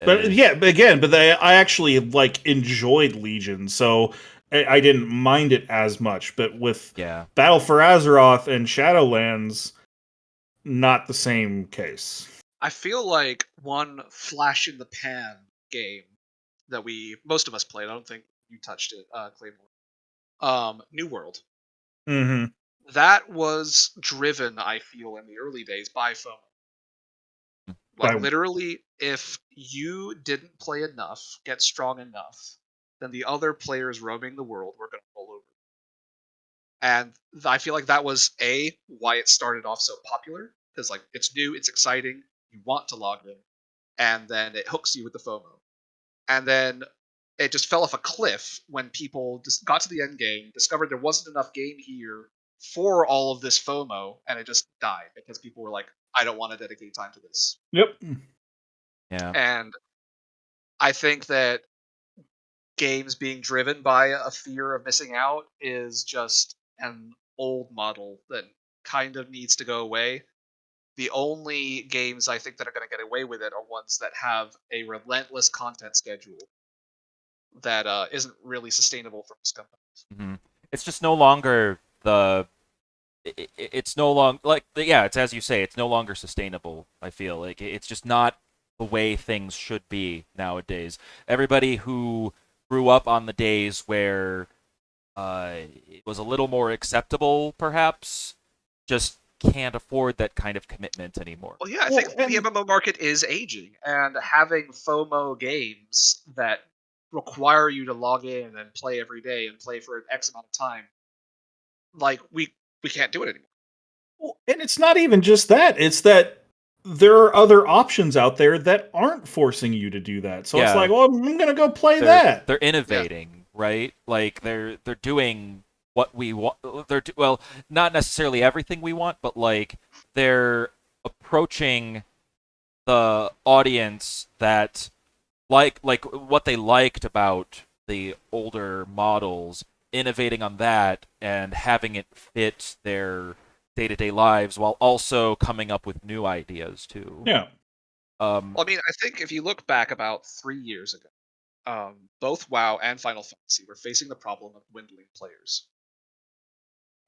But I actually like enjoyed Legion, so I didn't mind it as much. But with Yeah. Battle for Azeroth and Shadowlands, not the same case. I feel like one flash in the pan game that most of us played. I don't think you touched it, Claymore. New World. Mm-hmm. That was driven, I feel, in the early days by FOMO. Like By- literally, if you didn't play enough, get strong enough, then the other players roaming the world were going to roll over. And I feel like that was why it started off so popular, because like it's new, it's exciting, you want to log in, and then it hooks you with the FOMO. And then it just fell off a cliff when people just got to the end game, discovered there wasn't enough game here for all of this FOMO, and it just died because people were like, I don't want to dedicate time to this. Yep. Yeah. And I think that games being driven by a fear of missing out is just an old model that kind of needs to go away. The only games I think that are going to get away with it are ones that have a relentless content schedule that isn't really sustainable for most companies. Mm-hmm. It's just no longer it's no longer like it's as you say, it's no longer sustainable. I feel like it's just not the way things should be nowadays. Everybody who grew up on the days where it was a little more acceptable, perhaps, just can't afford that kind of commitment anymore. Well, yeah, I think the MMO market is aging, and having FOMO games that require you to log in and play every day and play for an X amount of time, like we can't do it anymore. Well, and it's not even just that. It's that there are other options out there that aren't forcing you to do that. So it's like, well, I'm going to go play that. They're innovating, right? Like they're doing what we want. Well, not necessarily everything we want, but like they're approaching the audience that like what they liked about the older models, innovating on that and having it fit their day-to-day lives while also coming up with new ideas too. Yeah. Well, I mean, I think if you look back about 3 years ago, both WoW and Final Fantasy were facing the problem of dwindling players,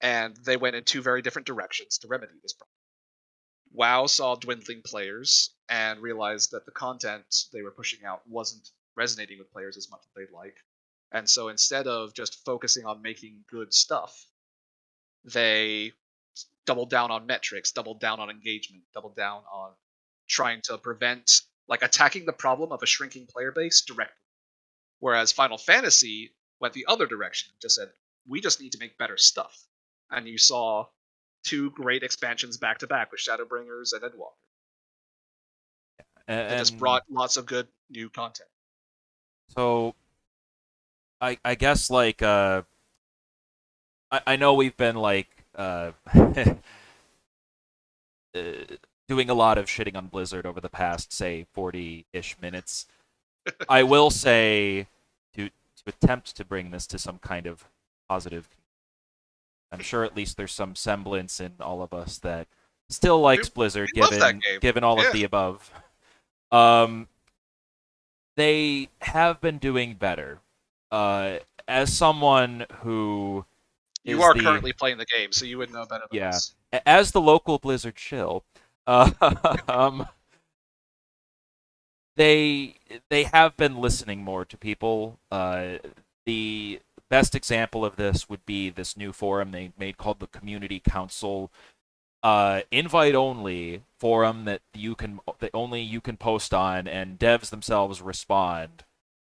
and they went in two very different directions to remedy this problem. WoW saw dwindling players and realized that the content they were pushing out wasn't resonating with players as much as they'd like. And so instead of just focusing on making good stuff, they doubled down on metrics, doubled down on engagement, doubled down on trying to prevent, like, attacking the problem of a shrinking player base directly. Whereas Final Fantasy went the other direction, just said, we just need to make better stuff. And you saw two great expansions back to back with Shadowbringers and Endwalker. They just brought lots of good new content. So I guess like I know we've been like doing a lot of shitting on Blizzard over the past, say, 40-ish minutes. I will say, to attempt to bring this to some kind of positive, I'm sure at least there's some semblance in all of us that still likes Blizzard, we love that game. given all of the above. They have been doing better. As someone who you are currently playing the game, so you would know better than us. As the local Blizzard shill, they have been listening more to people. The best example of this would be this new forum they made called the Community Council, invite only forum that only you can post on, and devs themselves respond,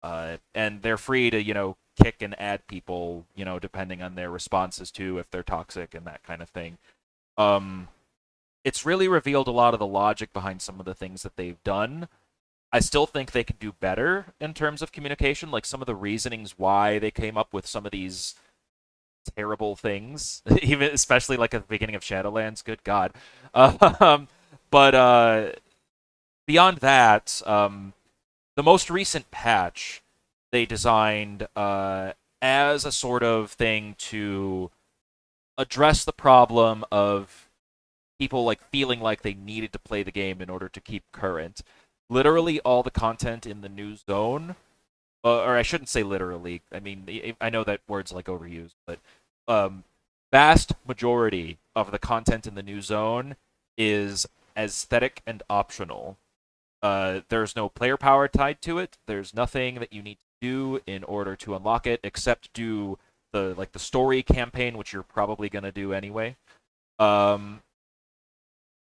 and they're free to kick and add people depending on their responses to if they're toxic and that kind of thing. It's really revealed a lot of the logic behind some of the things that they've done. I still think they can do better in terms of communication, like some of the reasonings why they came up with some of these terrible things, even especially like at the beginning of Shadowlands. Good God. But beyond that, the most recent patch they designed as a sort of thing to address the problem of people like feeling like they needed to play the game in order to keep current. Literally all the content in the new zone, or I shouldn't say literally, I mean, I know that word's like overused, but vast majority of the content in the new zone is aesthetic and optional. There's no player power tied to it. There's nothing that you need to do in order to unlock it except do the story campaign, which you're probably gonna do anyway.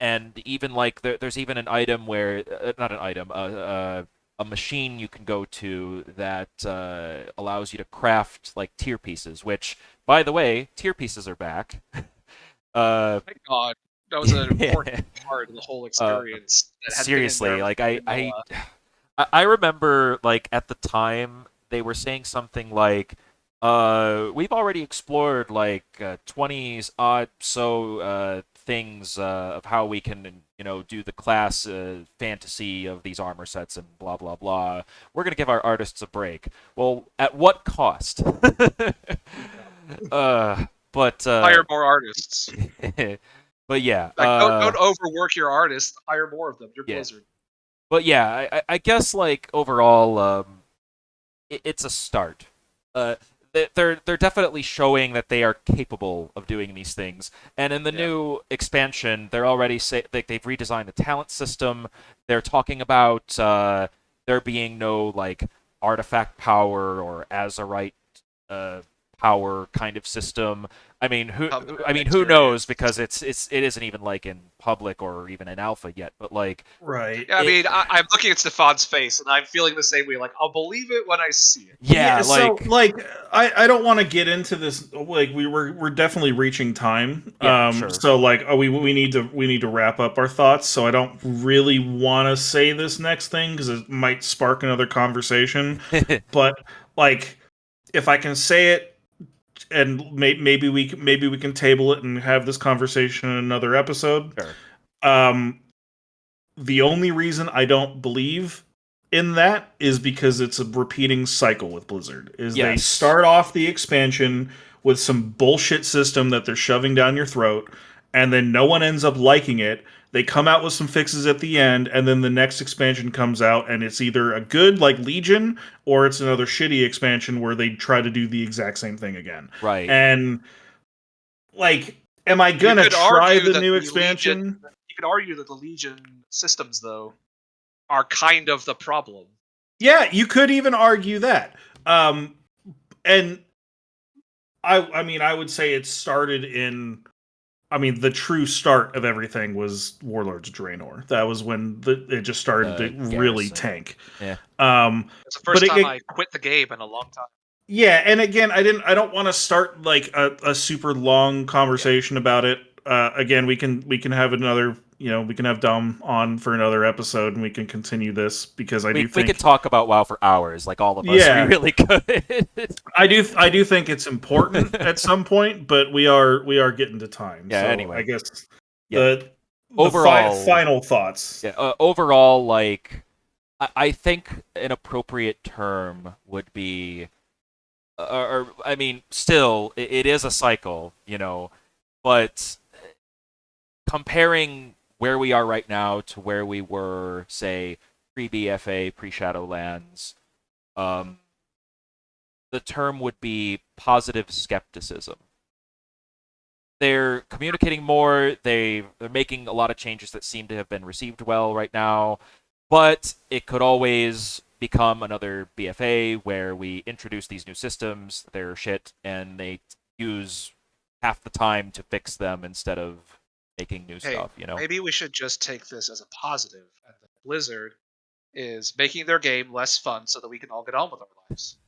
And even there's even an item where not an item, a machine you can go to that allows you to craft like tier pieces. Which, by the way, tier pieces are back. Thank God, that was an important part of the whole experience. Seriously, like I remember like at the time they were saying something like, we've already explored like 20s odd things of how we can do the class fantasy of these armor sets and blah blah blah. We're gonna give our artists a break. Well, at what cost? But hire more artists. But yeah, don't overwork your artists. Hire more of them. You're Blizzard. But yeah, I guess like overall, it's a start. They're definitely showing that they are capable of doing these things. And in the new expansion, they're already they've redesigned the talent system. They're talking about there being no like artifact power or Azerite power kind of system. I mean, who knows? Because it isn't even like in public or even in alpha yet. But like, right? Yeah, I mean, I'm looking at Stefan's face, and I'm feeling the same way. Like, I'll believe it when I see it. Yeah, I don't want to get into this. Like, we're definitely reaching time. Sure. So like, we need to wrap up our thoughts. So I don't really want to say this next thing because it might spark another conversation. But like, if I can say it, and maybe we can table it and have this conversation in another episode. Sure. the only reason I don't believe in that is because it's a repeating cycle with Blizzard. Is they Yes. start off the expansion with some bullshit system that they're shoving down your throat, and then no one ends up liking it. They come out with some fixes at the end, and then the next expansion comes out, and it's either a good like Legion or it's another shitty expansion where they try to do the exact same thing again. Right. And like, am I gonna try the new expansion? You could argue that the Legion systems, though, are kind of the problem. Yeah, you could even argue that. And I mean, I would say it started in. I mean, the true start of everything was Warlords of Draenor. That was when it just started to really tank. Yeah. It's the first time I quit the game in a long time. Yeah, and again, I don't want to start like a super long conversation about it. Again, we can have another. We can have Dom on for another episode, and we can continue this because I do think we could talk about WoW for hours, like all of us. Yeah, we really could. I do think it's important at some point, but we are getting to time. Yeah. So anyway, I guess yeah. overall final thoughts. Yeah. Overall, like I think an appropriate term would be, or I mean, still it is a cycle, but comparing where we are right now to where we were, say, pre-BFA, pre-Shadowlands, the term would be positive skepticism. They're communicating more, they're making a lot of changes that seem to have been received well right now, but it could always become another BFA where we introduce these new systems, they're shit, and they use half the time to fix them instead of making new stuff, Maybe we should just take this as a positive, and that Blizzard is making their game less fun so that we can all get on with our lives.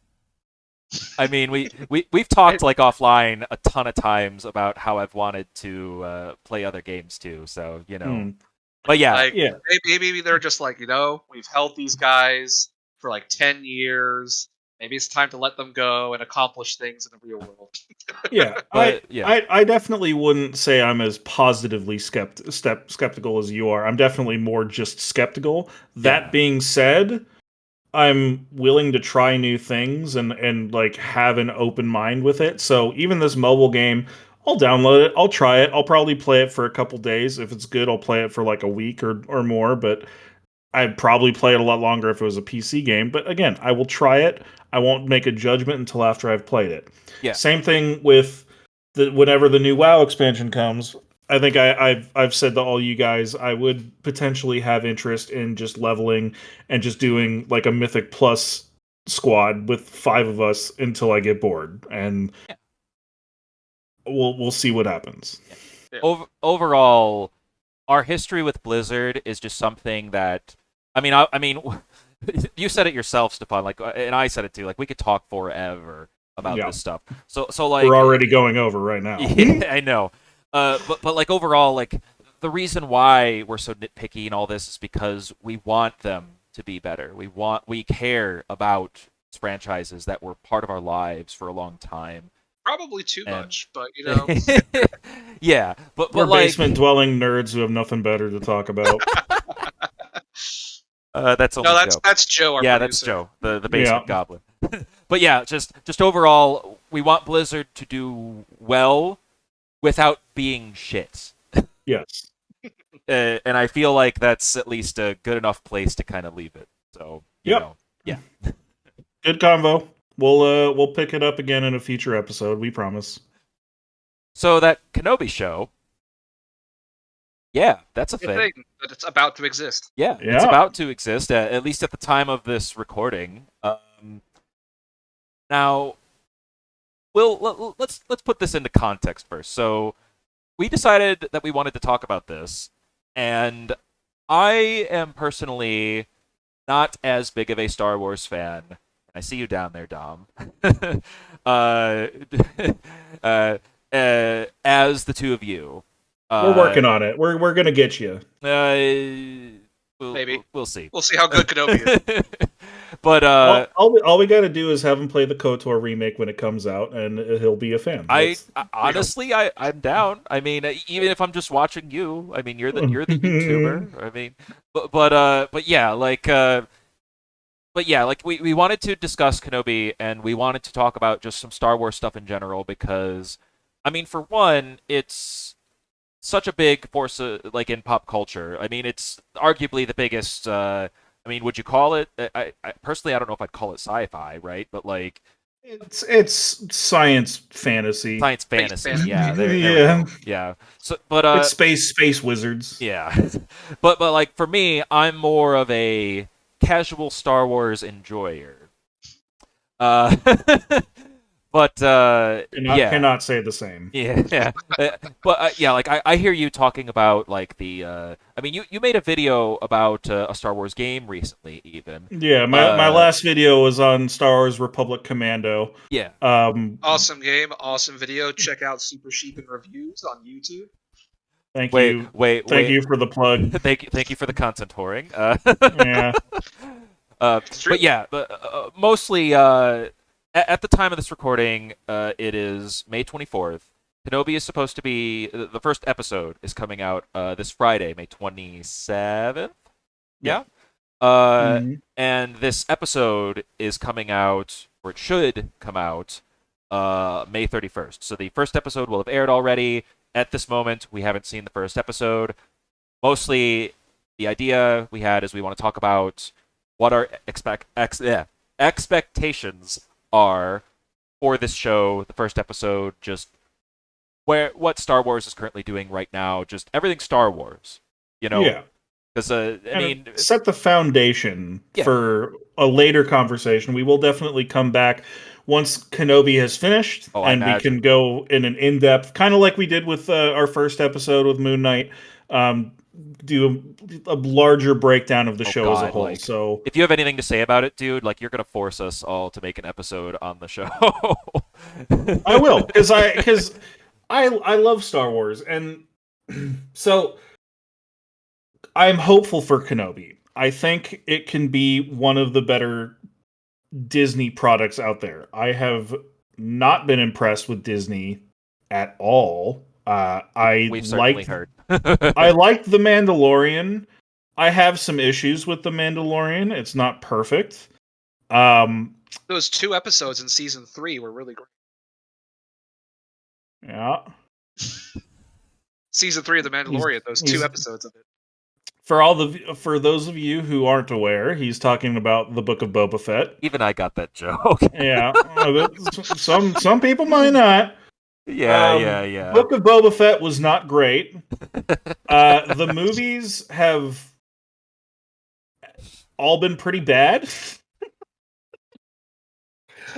I mean, we've talked like offline a ton of times about how I've wanted to play other games too, so But yeah, maybe they're just like, we've held these guys for like 10 years. Maybe it's time to let them go and accomplish things in the real world. Yeah, I definitely wouldn't say I'm as positively skeptical as you are. I'm definitely more just skeptical. That being said, I'm willing to try new things and like have an open mind with it. So even this mobile game, I'll download it, I'll try it, I'll probably play it for a couple days. If it's good, I'll play it for like a week or more, but I'd probably play it a lot longer if it was a PC game. But again, I will try it. I won't make a judgment until after I've played it. Yeah. Same thing with whenever the new WoW expansion comes. I think I've said to all you guys, I would potentially have interest in just leveling and just doing like a Mythic Plus squad with 5 of us until I get bored, and we'll see what happens. Yeah. Overall, our history with Blizzard is just something that, I mean, you said it yourself, Stefan. Like, and I said it too. Like, we could talk forever about this stuff. So like, we're already going over right now. Yeah, I know. But like overall, like the reason why we're so nitpicky and all this is because we want them to be better. We care about franchises that were part of our lives for a long time. Probably too much, but yeah, but we're like, basement dwelling nerds who have nothing better to talk about. That's only Joe. That's Joe. Our producer. That's Joe, the basement goblin. But yeah, just overall, we want Blizzard to do well without being shit. Yes. And I feel like that's at least a good enough place to kind of leave it. So yeah. Good convo. We'll pick it up again in a future episode. We promise. So that Kenobi show, that's a thing. That it's about to exist. Yeah, it's about to exist, at least at the time of this recording. Now, let's put this into context first. So, we decided that we wanted to talk about this, and I am personally not as big of a Star Wars fan. I see you down there, Dom. As the two of you. We're working on it. We're gonna get you. Maybe we'll see. We'll see how good Kenobi is. But all we got to do is have him play the KOTOR remake when it comes out, and he'll be a fan. Honestly, I'm down. I mean, even if I'm just watching you, I mean, you're the YouTuber. I mean, but yeah, like we wanted to discuss Kenobi, and we wanted to talk about just some Star Wars stuff in general because, I mean, for one, it's such a big force like in pop culture. I mean, it's arguably the biggest. I mean, would you call it? I personally, I don't know if I'd call it sci-fi, right? But like, it's science fantasy. science fantasy. fantasy. Yeah, there we Yeah. go. Yeah. So, but It's space wizards. yeah, but like for me, I'm more of a casual Star Wars enjoyer. Uh, but Cannot say the same. yeah. But yeah, like I hear you talking about like the. I mean, you made a video about a Star Wars game recently, even. Yeah, my last video was on Star Wars Republic Commando. Yeah. Awesome game, awesome video. Check out SuperSheepin reviews on YouTube. Thank you. Thank you for the plug. thank you for the content whoring. Yeah. But yeah, mostly at the time of this recording, it is May 24th. Kenobi is supposed to be the first episode is coming out this Friday, May 27th. Yeah. And this episode is coming out, or it should come out, May 31st. So the first episode will have aired already. At this moment, we haven't seen the first episode. Mostly, the idea we had is we want to talk about what our expectations are for this show, the first episode, just what Star Wars is currently doing right now, just everything Star Wars, you know? Yeah. Because, I mean... Set the foundation for a later conversation. We will definitely come back once Kenobi has finished, and we can go in an in-depth, kind of like we did with our first episode with Moon Knight, do a larger breakdown of the show as a whole. Like, so if you have anything to say about it, dude, like you're gonna force us all to make an episode on the show. I will, because I love Star Wars, and so I'm hopeful for Kenobi. I think it can be one of the better Disney products out there. I have not been impressed with Disney at all. We've certainly heard. I liked The Mandalorian. I have some issues with The Mandalorian. It's not perfect. Those 2 episodes in season 3 were really great. Yeah. Season 3 of The Mandalorian, those 2 episodes of it. For those of you who aren't aware, he's talking about the Book of Boba Fett. Even I got that joke. Yeah. Some people might not. Yeah. Book of Boba Fett was not great. The movies have all been pretty bad.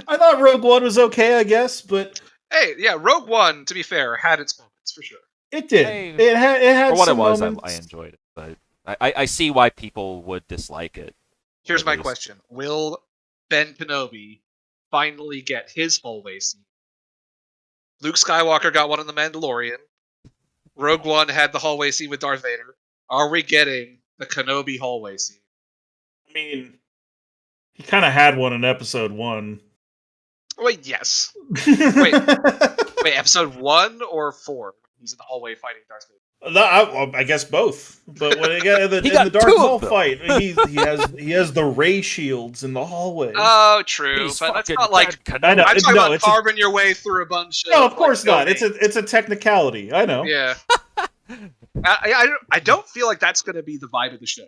I thought Rogue One was okay, I guess, but hey, yeah, Rogue One, to be fair, had its moments for sure. It did. It had for what some it was, moments. I enjoyed it, but I see why people would dislike it. Here's my question: will Ben Kenobi finally get his hallway scene? Luke Skywalker got one in The Mandalorian. Rogue One had the hallway scene with Darth Vader. Are we getting the Kenobi hallway scene? I mean, he kind of had one in Episode 1. Wait, yes. Wait, Episode 1 or 4? He's in the hallway fighting Darth Vader. I guess both. But when in the Darth Maul fight, he has the ray shields in the hallway. Oh, true. But that's not like I'm talking about carving your way through a bunch of. No, of course not. It's a technicality. I know. Yeah. I don't feel like that's going to be the vibe of the show.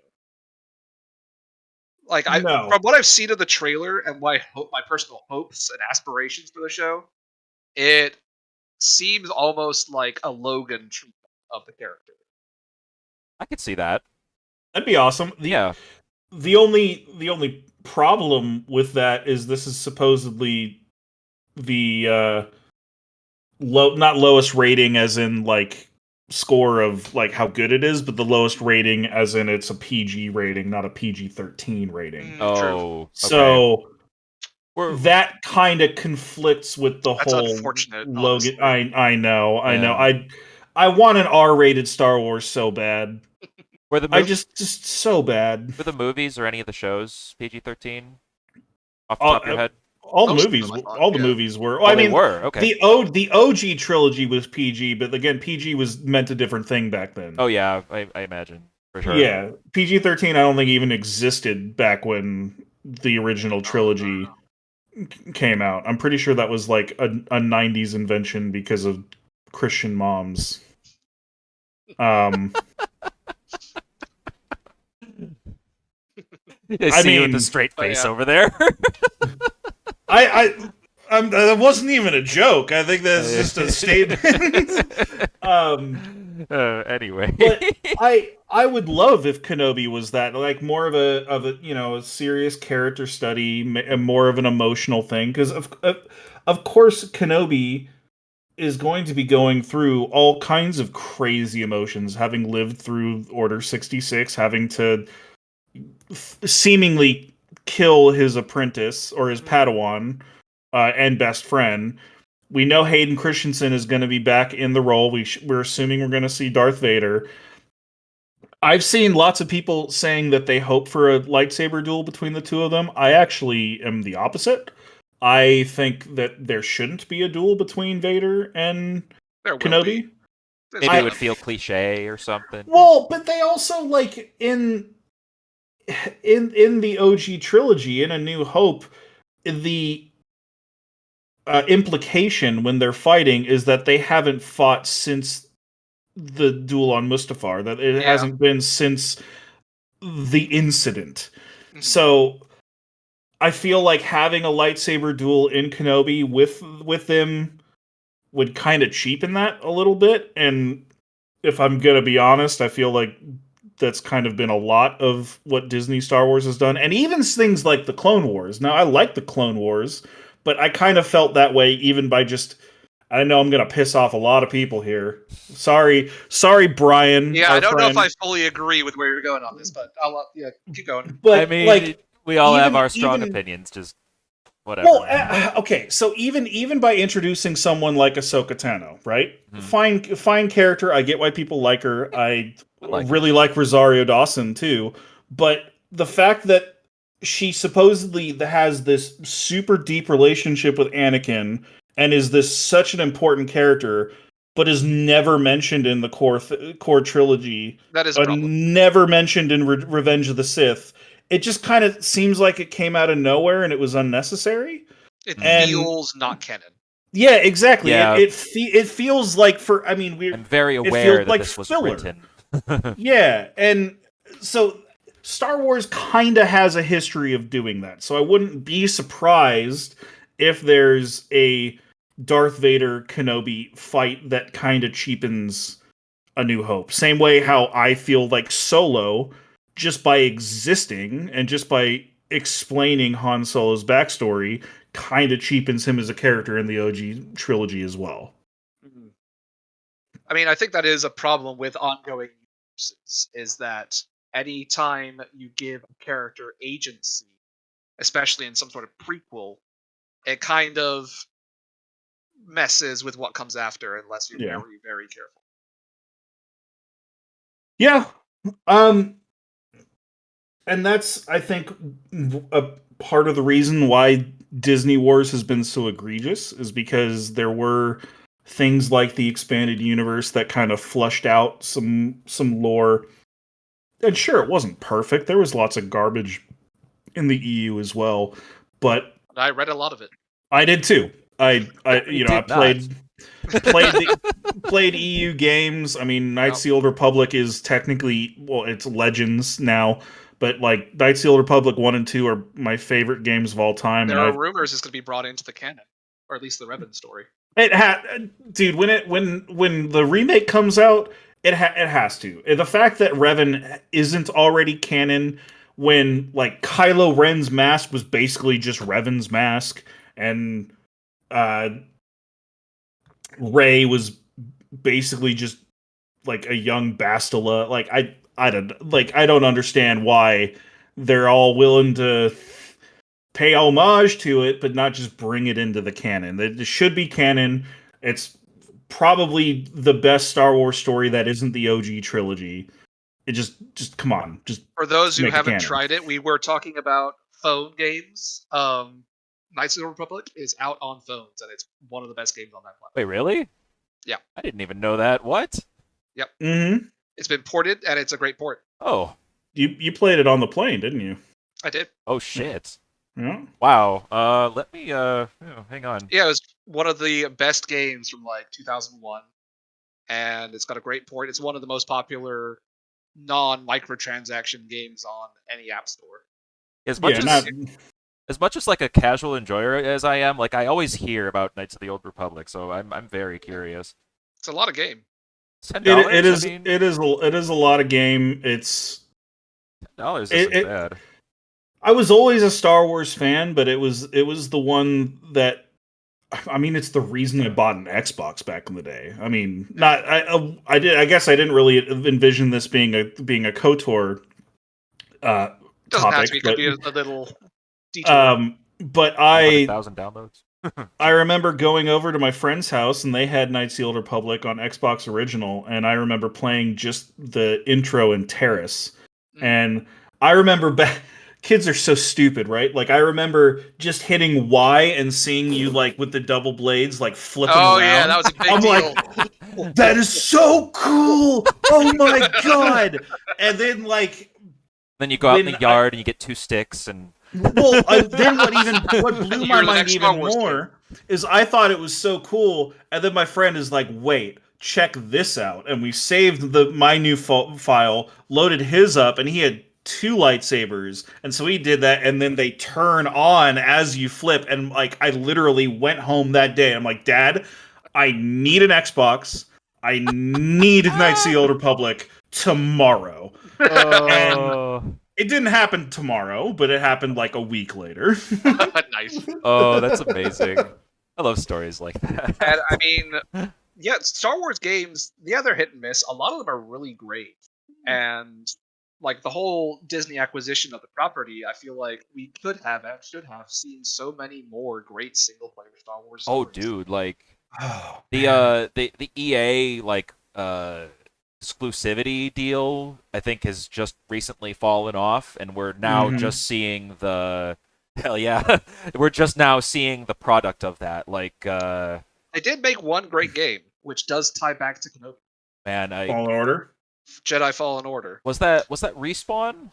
Like from what I've seen of the trailer and my personal hopes and aspirations for the show, it seems almost like a Logan treatment of the character. I could see that. That'd be awesome. The only problem with that is this is supposedly the not lowest rating as in like score of like how good it is, but the lowest rating as in it's a PG rating, not a PG-13 rating. Oh, okay. So that kind of conflicts with the whole unfortunate, Logan. I know. Yeah. I want an R-rated Star Wars so bad. Were the just so bad. Were the movies or any of the shows PG-13? off the top of your head? All the Most of movies, them, I thought, all the yeah. movies were. Oh, I they mean, were okay. the OG trilogy was PG, but again, PG was meant a different thing back then. Oh yeah, I imagine for sure. Yeah, PG-13 I don't think even existed back when the original trilogy came out. I'm pretty sure that was like a 90s invention because of Christian moms. I I see you with the mean, straight face yeah. over there. that wasn't even a joke. I think that's just a statement. Anyway, But I would love if Kenobi was that, like, more of a a serious character study, more of an emotional thing, because of course Kenobi is going to be going through all kinds of crazy emotions, having lived through Order 66, having to seemingly kill his apprentice or his Padawan and best friend. We know Hayden Christensen is going to be back in the role. We're assuming we're going to see Darth Vader. I've seen lots of people saying that they hope for a lightsaber duel between the two of them. I actually am the opposite. I think that there shouldn't be a duel between Vader and There will Kenobi. be. maybe it would feel cliche or something. Well, but they also, like, in the OG trilogy, in A New Hope, the implication when they're fighting is that they haven't fought since the duel on Mustafar. That it hasn't been since the incident. So I feel like having a lightsaber duel in Kenobi with them would kind of cheapen that a little bit. And if I'm gonna be honest, I feel like that's kind of been a lot of what Disney Star Wars has done, and even things like the Clone Wars. Now, I like the Clone Wars, but I kind of felt that way even by just. I know I'm gonna piss off a lot of people here. Sorry, Brian. Yeah, I don't know if friend. I fully agree with where you're going on this, but I'll keep going. But I mean, like, we all have our strong even opinions. Just whatever. well, okay. So even by introducing someone like Ahsoka Tano, right? Fine character. I get why people like her. I really like Rosario Dawson too. But the fact that she supposedly has this super deep relationship with Anakin and is this such an important character, but is never mentioned in the core trilogy. That is a problem. Never mentioned in Revenge of the Sith. It just kind of seems like it came out of nowhere and it was unnecessary. It And feels not canon. yeah, exactly. Yeah. It feels like I'm very it aware feels that like this was filler. written. Yeah, and so Star Wars kind of has a history of doing that. So I wouldn't be surprised if there's a Darth Vader Kenobi fight that kind of cheapens A New Hope. Same way how I feel like Solo, just by existing and just by explaining Han Solo's backstory, kind of cheapens him as a character in the OG trilogy as well. I mean, I think that is a problem with ongoing universes, is that any time you give a character agency, especially in some sort of prequel, it kind of messes with what comes after unless you're very, very careful. Yeah. And that's, I think, a part of the reason why Disney Wars has been so egregious is because there were things like the expanded universe that kind of flushed out some lore. And sure, it wasn't perfect. There was lots of garbage in the EU as well, but I read a lot of it. I did too. I played EU games. I mean, Knights of the Old Republic is technically, well, it's Legends now, but like Knights of the Old Republic 1 and 2 are my favorite games of all time. There are rumors it's going to be brought into the canon, or at least the Revan story. Dude, when the remake comes out, it has to. The fact that Revan isn't already canon, when like Kylo Ren's mask was basically just Revan's mask, and Rey was basically just like a young Bastila. Like I don't understand why they're all willing to pay homage to it, but not just bring it into the canon. It should be canon. It's probably the best Star Wars story that isn't the OG trilogy. It just come on, just for those who make it haven't canon. tried it, we were talking about phone games, Knights of the Republic is out on phones, and it's one of the best games on that platform. Wait, really? Yeah. I didn't even know that. What? Yep. Mm-hmm. It's been ported, and it's a great port. Oh. You played it on the plane, didn't you? I did. Oh shit. Yeah. Wow. Let me hang on. Yeah, it was one of the best games from like 2001, and it's got a great port. It's one of the most popular non-microtransaction games on any app store. As much Yeah, as much as like a casual enjoyer as I am, like I always hear about Knights of the Old Republic, so I'm very curious. It's a lot of game. $10. it is I mean, it is a lot of game. It's $10 it- isn't bad. I was always a Star Wars fan, but it was the one that, I mean, it's the reason I bought an Xbox back in the day. I mean, not I did. I guess I didn't really envision this being a KOTOR Doesn't have topic, to be. It but could be a little detour. but 100,000 downloads. I remember going over to my friend's house and they had Knights of the Old Republic on Xbox Original, and I remember playing just the intro and Terrace. And I remember kids are so stupid, right? Like I remember just hitting Y and seeing you like with the double blades like flipping around. Yeah, that was a big I'm deal. like, that is so cool! Oh my god! And then like, Then you go out in the yard and you get 2 sticks and. well, then what blew my You're the mind next even Star Wars more is I thought it was so cool, and then my friend is like, "Wait, check this out," and we saved my new file, loaded his up, and he had 2 lightsabers, and so he did that, and then they turn on as you flip, and like I literally went home that day. I'm like, Dad, I need an Xbox. I need Knights of the Old Republic tomorrow. And it didn't happen tomorrow, but it happened like a week later. Nice. Oh, that's amazing. I love stories like that. And I mean, yeah, Star Wars games, yeah, they're hit and miss. A lot of them are really great. And like the whole Disney acquisition of the property, I feel like we could have and should have seen so many more great single player Star Wars stories. Oh, dude, like the EA like exclusivity deal, I think, has just recently fallen off, and we're now just seeing the we're just now seeing the product of that. Like, they did make one great game, which does tie back to Kenobi. Man, Fallen Order. Jedi Fallen Order. Was that Respawn?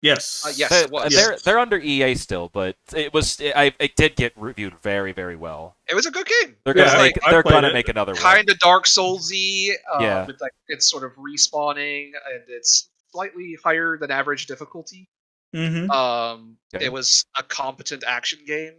Yes. Yes, it was. They're under EA still, but it did get reviewed very, very well. It was a good game. They're Yeah, gonna make another one. Kind of Dark Soulsy. Yeah. With like it's sort of respawning, and it's slightly higher than average difficulty. Mm-hmm. Okay. It was a competent action game.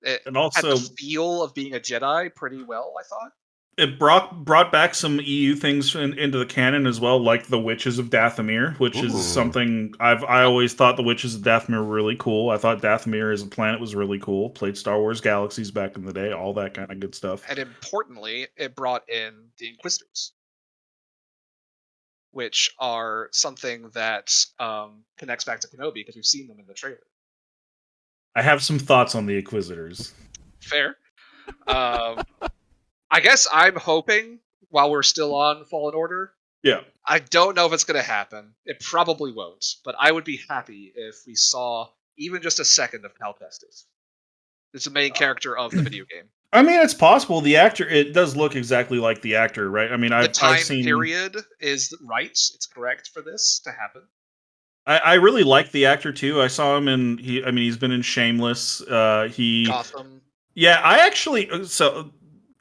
It And had also, the feel of being a Jedi pretty well, I thought. it brought back some EU things into the canon as well, like the Witches of Dathomir, which Ooh. is something I always thought the Witches of Dathomir were really cool. I thought Dathomir as a planet was really cool. Played Star Wars Galaxies back in the day, all that kind of good stuff. And importantly, it brought in the Inquisitors, which are something that connects back to Kenobi because we've seen them in the trailer. I have some thoughts on the Inquisitors. Fair. I guess I'm hoping, while we're still on Fallen Order, Yeah. I don't know if it's going to happen. It probably won't, but I would be happy if we saw even just a second of Cal Kestis. It's the main character of the video game. I mean, it's possible. The actor, it does look exactly like the actor, right? I mean, The time I've seen. period is right. It's correct for this to happen. I really like the actor too. I saw him in. He's been in Shameless. Gotham. Yeah, I actually. So,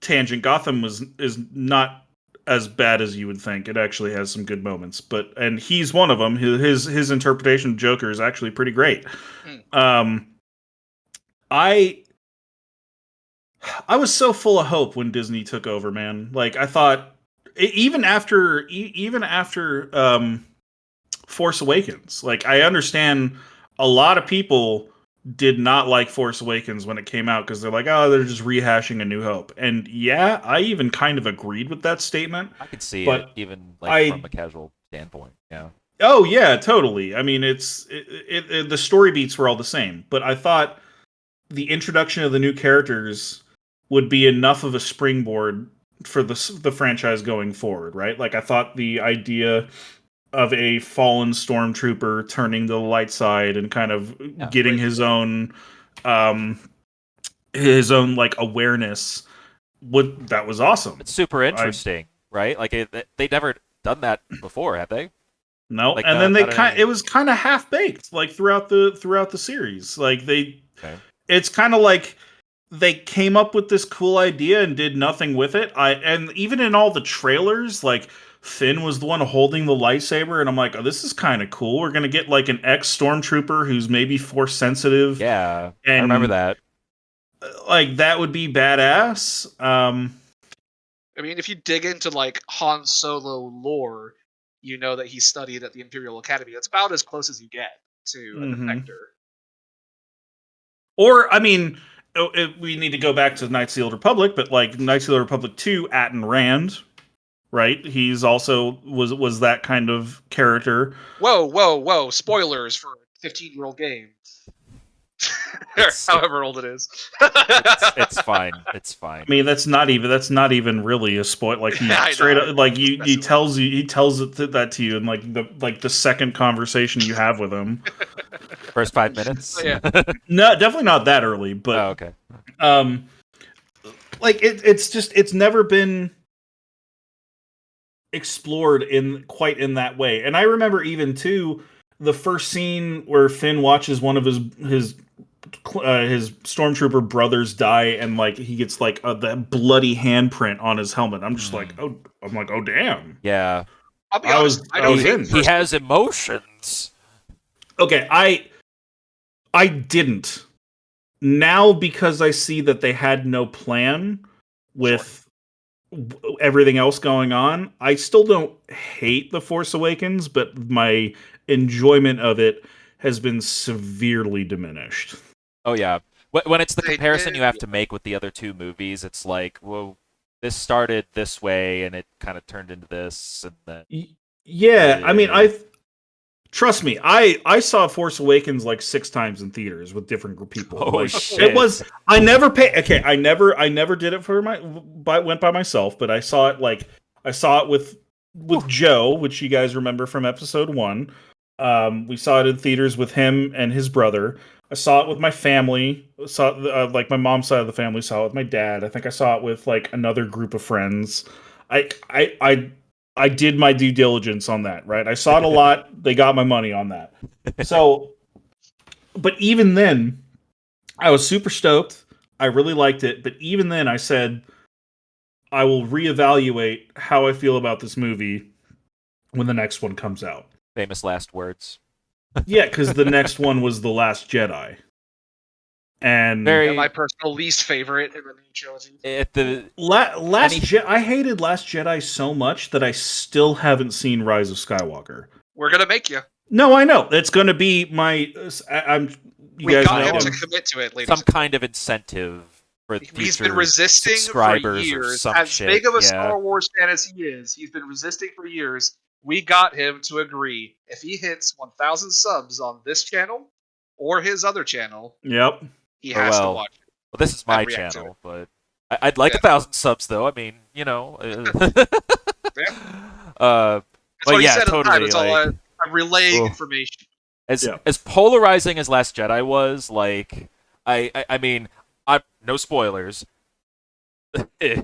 tangent. Gotham is not as bad as you would think. It actually has some good moments, and he's one of them. His interpretation of Joker is actually pretty great. I was so full of hope when Disney took over, man. Like I thought, even after Force Awakens, like I understand a lot of people did not like Force Awakens when it came out because they're like, oh, they're just rehashing A New Hope. And yeah, I even kind of agreed with that statement. I could see but it, even like from a casual standpoint. Yeah. Oh yeah, totally. I mean, the story beats were all the same, but I thought the introduction of the new characters would be enough of a springboard for the franchise going forward, right? Like I thought the idea a fallen stormtrooper turning to the light side and kind of getting great. his own like awareness. That was awesome. It's super interesting, right? Like they never done that before, have they? No, Like, and then any... it was kind of half baked, like throughout the series. Like Okay. it's kind of like they came up with this cool idea and did nothing with it. And even in all the trailers, like Finn was the one holding the lightsaber, and I'm like, oh, this is kind of cool. We're gonna get like an ex stormtrooper who's maybe force sensitive. Yeah, and I remember that. Like that would be badass. I mean, if you dig into like Han Solo lore, you know that he studied at the Imperial Academy. That's about as close as you get to a defector. Or I mean, we need to go back to Knights of the Old Republic, but like Knights of the Old Republic 2, Atten Rand, right? He's also was that kind of character. Whoa! Spoilers for a 15-year-old game. However old it is. It's fine. It's fine. I mean, that's not even really a spoil. Like he straight up, like he tells that to you in like the second conversation you have with him. First 5 minutes. Yeah. No, definitely not that early. But okay. Like it's never been explored quite in that way. And I remember even too the first scene where Finn watches one of his stormtrooper brothers die, and like he gets like that bloody handprint on his helmet. I'm just like, oh damn. Yeah. I'll be honest. I was in. He has emotions. Okay, I didn't. Now, because I see that they had no plan with everything else going on, I still don't hate The Force Awakens, but my enjoyment of it has been severely diminished. Oh, yeah. When it's the comparison you have to make with the other two movies, it's like, well, this started this way, and it kind of turned into this, and then... Yeah, I mean, trust me, I saw Force Awakens like 6 times in theaters with different people. Oh, like, shit. It was I never did it for went by myself, but I saw it with Joe, which you guys remember from episode 1. We saw it in theaters with him and his brother. I saw it with my family. Like my mom's side of the family saw it with my dad. I think I saw it with like another group of friends. I did my due diligence on that, right? I saw it a lot. They got my money on that. So, but even then, I was super stoked. I really liked it. But even then, I said, I will reevaluate how I feel about this movie when the next one comes out. Famous last words. Yeah, because the next one was The Last Jedi. And my personal least favorite in the new trilogy. I hated Last Jedi so much that I still haven't seen Rise of Skywalker. We're gonna make you. No, I know it's gonna be my. We got him to commit to it, ladies. Some kind of incentive for he's been resisting for years. As big of a Star Wars fan as he is, he's been resisting for years. We got him to agree. If he hits 1,000 subs on this channel or his other channel, yep. He has to watch it. Well, this is my channel, but I'd like 1,000 subs, though. I mean, you know. That's what he said totally. At the time. I'm relaying information. As polarizing as Last Jedi was, like, I mean, no spoilers. I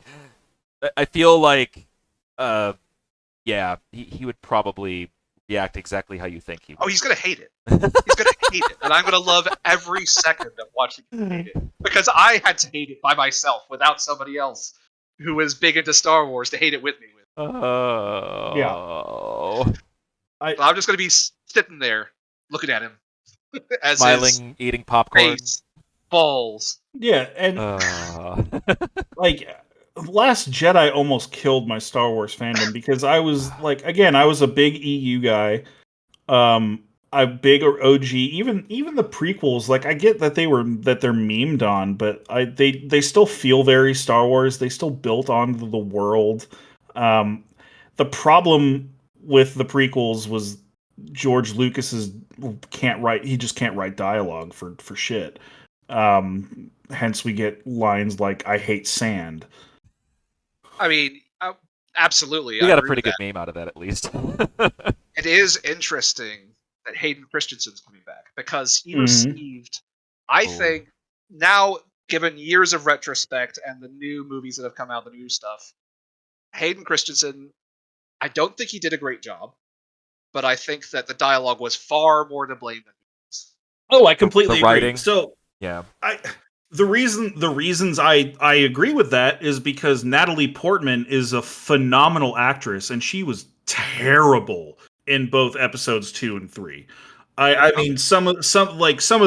feel like, he would probably react exactly how you think he would. Oh, he's gonna hate it. He's gonna hate it, and I'm gonna love every second of watching him hate it, because I had to hate it by myself without somebody else who is big into Star Wars to hate it with me. Oh, I'm just gonna be sitting there looking at him, as smiling, eating popcorn, face, balls. Yeah, and like. Last Jedi almost killed my Star Wars fandom because I was like, again, I was a big EU guy, a big OG. Even the prequels, like I get that they're memed on, but they still feel very Star Wars. They still built onto the world. The problem with the prequels was George Lucas can't write. He just can't write dialogue for shit. Hence, we get lines like "I hate sand." I mean, absolutely. We got a pretty good meme out of that, at least. It is interesting that Hayden Christensen's coming back because he Mhm. received, I Cool. think, now given years of retrospect and the new movies that have come out, the new stuff, Hayden Christensen, I don't think he did a great job, but I think that the dialogue was far more to blame than he was. Oh, I completely agree. writing. So Yeah. the reasons I agree with that is because Natalie Portman is a phenomenal actress, and she was terrible in both episodes 2 and 3. I mean, some of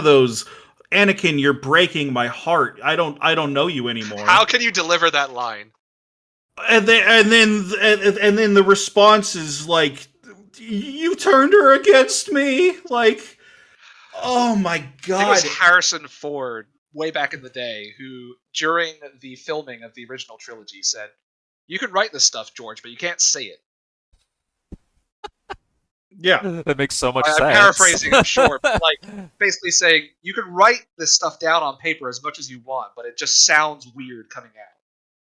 those, Anakin, you're breaking my heart. I don't know you anymore. How can you deliver that line? And then the response is like, you turned her against me. Like, oh my I think it god. was Harrison Ford way back in the day who, during the filming of the original trilogy, said, "You can write this stuff, George, but you can't say it." Yeah. That makes so much I'm sense. paraphrasing, I'm sure, but like basically saying you can write this stuff down on paper as much as you want, but it just sounds weird coming out.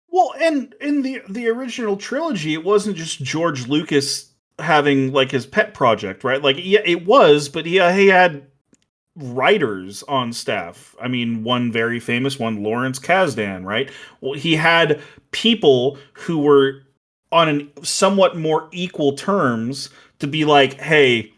Well, and in the original trilogy, it wasn't just George Lucas having like his pet project, right? Like, yeah, it was, but he had writers on staff. I mean, one very famous one, Lawrence Kasdan, right? Well, he had people who were on an somewhat more equal terms to be like, hey,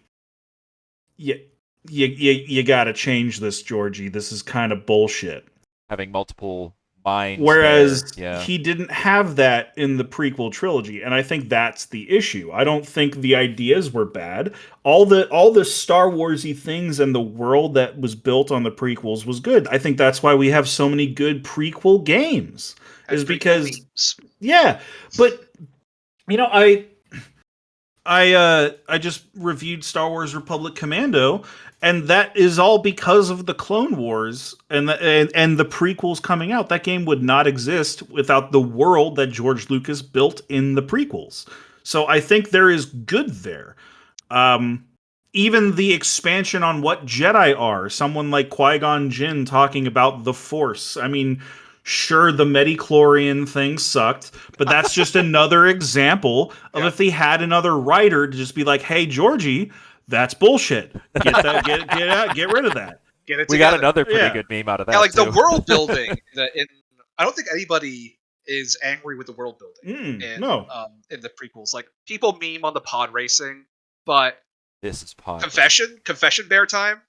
you got to change this, Georgie. This is kind of bullshit. Having multiple minds. Whereas there. Yeah. he didn't have that in the prequel trilogy, and I think that's the issue. I don't think the ideas were bad. All the Star Warsy things and the world that was built on the prequels was good. I think that's why we have so many good prequel games. And Is prequel because memes. yeah, but you know, I just reviewed Star Wars Republic Commando, and that is all because of the Clone Wars and the prequels coming out. That game would not exist without the world that George Lucas built in the prequels. So I think there is good there. Even the expansion on what Jedi are, someone like Qui-Gon Jinn talking about the Force. I mean, sure, the Midi-chlorian thing sucked, but that's just another example of if they had another writer to just be like, "Hey, Georgie, that's bullshit. Get that, get out, get rid of that." Get it We got together. another pretty Yeah. good meme out of that. Yeah, like too. the world building. I don't think anybody is angry with the world building No. in the prequels. Like people meme on the pod racing, but This is pod. confession bear time.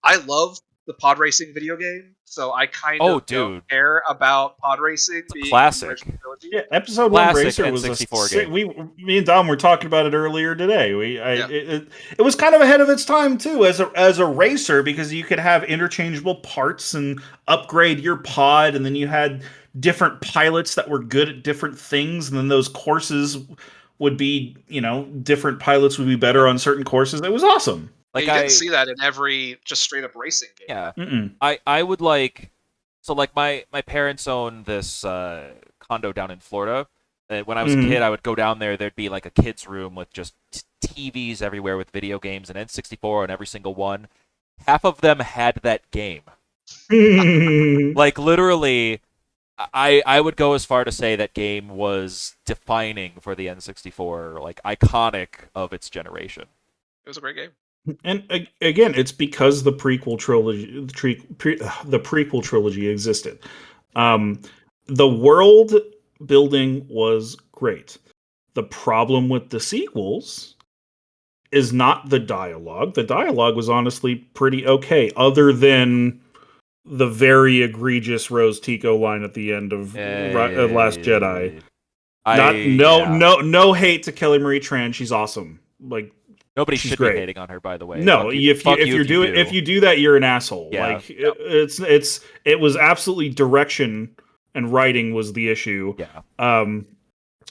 I love the pod racing video game, so I kind of don't care about pod racing being classic. the original trilogy. Yeah, episode Classic 1 Racer was N64 a sick, game. me and Dom were talking about it earlier today. It was kind of ahead of its time too as a racer, because you could have interchangeable parts and upgrade your pod, and then you had different pilots that were good at different things, and then those courses would be, different pilots would be better on certain courses. It was awesome. Like, you didn't see that in every just straight up racing game. Yeah. Mm-mm. I would like, so like my parents own this condo down in Florida. When I was a kid, I would go down there. There'd be like a kid's room with just TVs everywhere with video games and N64 on every single one. Half of them had that game. Like literally, I would go as far to say that game was defining for the N64, like iconic of its generation. It was a great game. And again, it's because the prequel trilogy existed. The world building was great. The problem with the sequels is not the dialogue. The dialogue was honestly pretty okay, other than the very egregious Rose Tico line at the end of Last Jedi. No hate to Kelly Marie Tran. She's awesome. Like, nobody she's should great. be hating on her, by the way. No, if you do that, you're an asshole. Yeah. Like, it was absolutely direction and writing was the issue. Yeah.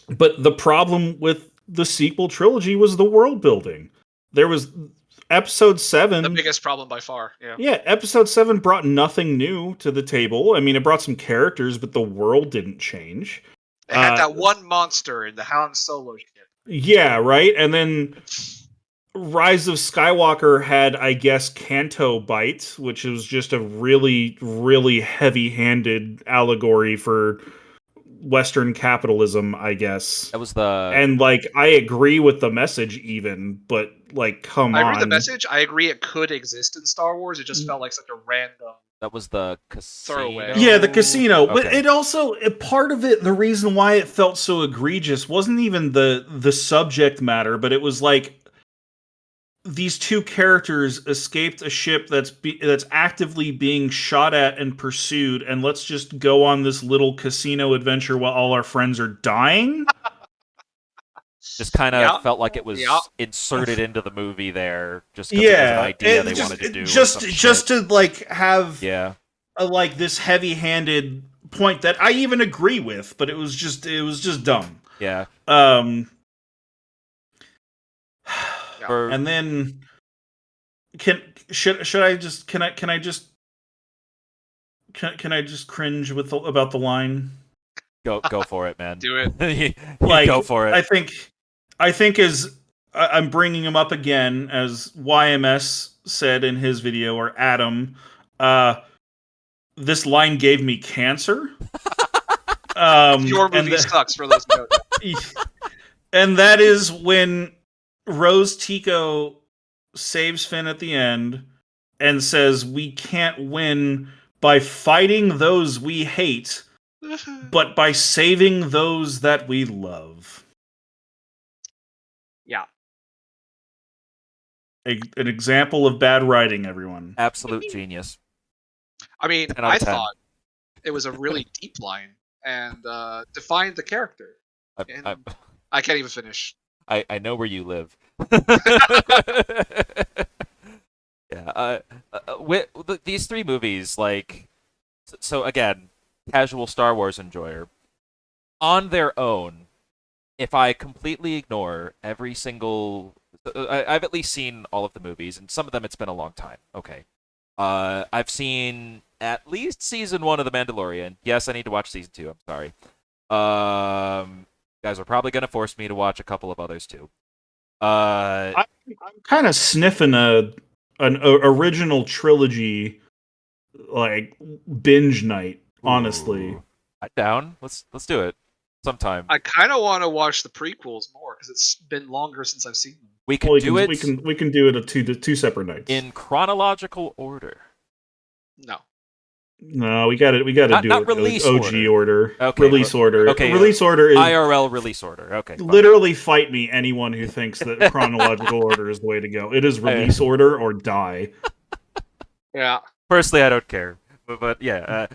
But the problem with the sequel trilogy was the world building. There was episode 7. The biggest problem by far. Yeah. Yeah, episode 7 brought nothing new to the table. I mean, it brought some characters, but the world didn't change. It had that one monster in the Han Solo ship. Yeah, right? And then Rise of Skywalker had, I guess, Canto Bite, which was just a really, really heavy-handed allegory for Western capitalism, I guess. That was the And like, I agree with the message, even, but like, come I on. agree with the message. I agree it could exist in Star Wars. It just felt like such a random. that was the casino. Throwaway. Yeah, the casino, but Okay. it also part of it. The reason why it felt so egregious wasn't even the subject matter, but it was like these two characters escaped a ship that's actively being shot at and pursued, and let's just go on this little casino adventure while all our friends are dying. Just kind of Yeah. felt like it was Yeah. inserted into the movie there, just because it was an idea they wanted to do. Just to like have yeah. like this heavy-handed point that I even agree with, but it was just dumb. Yeah. And then should I just can I just cringe about the line? Go for it, man. Do it. You Like, go for it. I think as I'm bringing him up again, as YMS said in his video, or Adam, this line gave me cancer. Your movie sucks, for those who don't know. And that is when Rose Tico saves Finn at the end and says, "We can't win by fighting those we hate, but by saving those that we love." Yeah. An example of bad writing, everyone. Absolute genius. I mean, 10 out I of 10. thought it was a really deep line and defined the character. I can't even finish. I know where you live. Yeah. These three movies, like, so again, casual Star Wars enjoyer. On their own, if I completely ignore every single, I've at least seen all of the movies, and some of them it's been a long time. Okay. I've seen at least season 1 of The Mandalorian. Yes, I need to watch season 2. I'm sorry. You guys are probably going to force me to watch a couple of others too. I'm kind of sniffing an original trilogy like binge night. Honestly, Ooh. I'm down. Let's do it sometime. I kind of want to watch the prequels more because it's been longer since I've seen them. We can do it. We can do it at two separate nights in chronological order. No, we got to do not it release OG order. Okay, Release order. Okay, release order is IRL release order. Okay, fine. Literally fight me, anyone who thinks that chronological order is the way to go. It is release order or die. Yeah. Personally, I don't care, but yeah,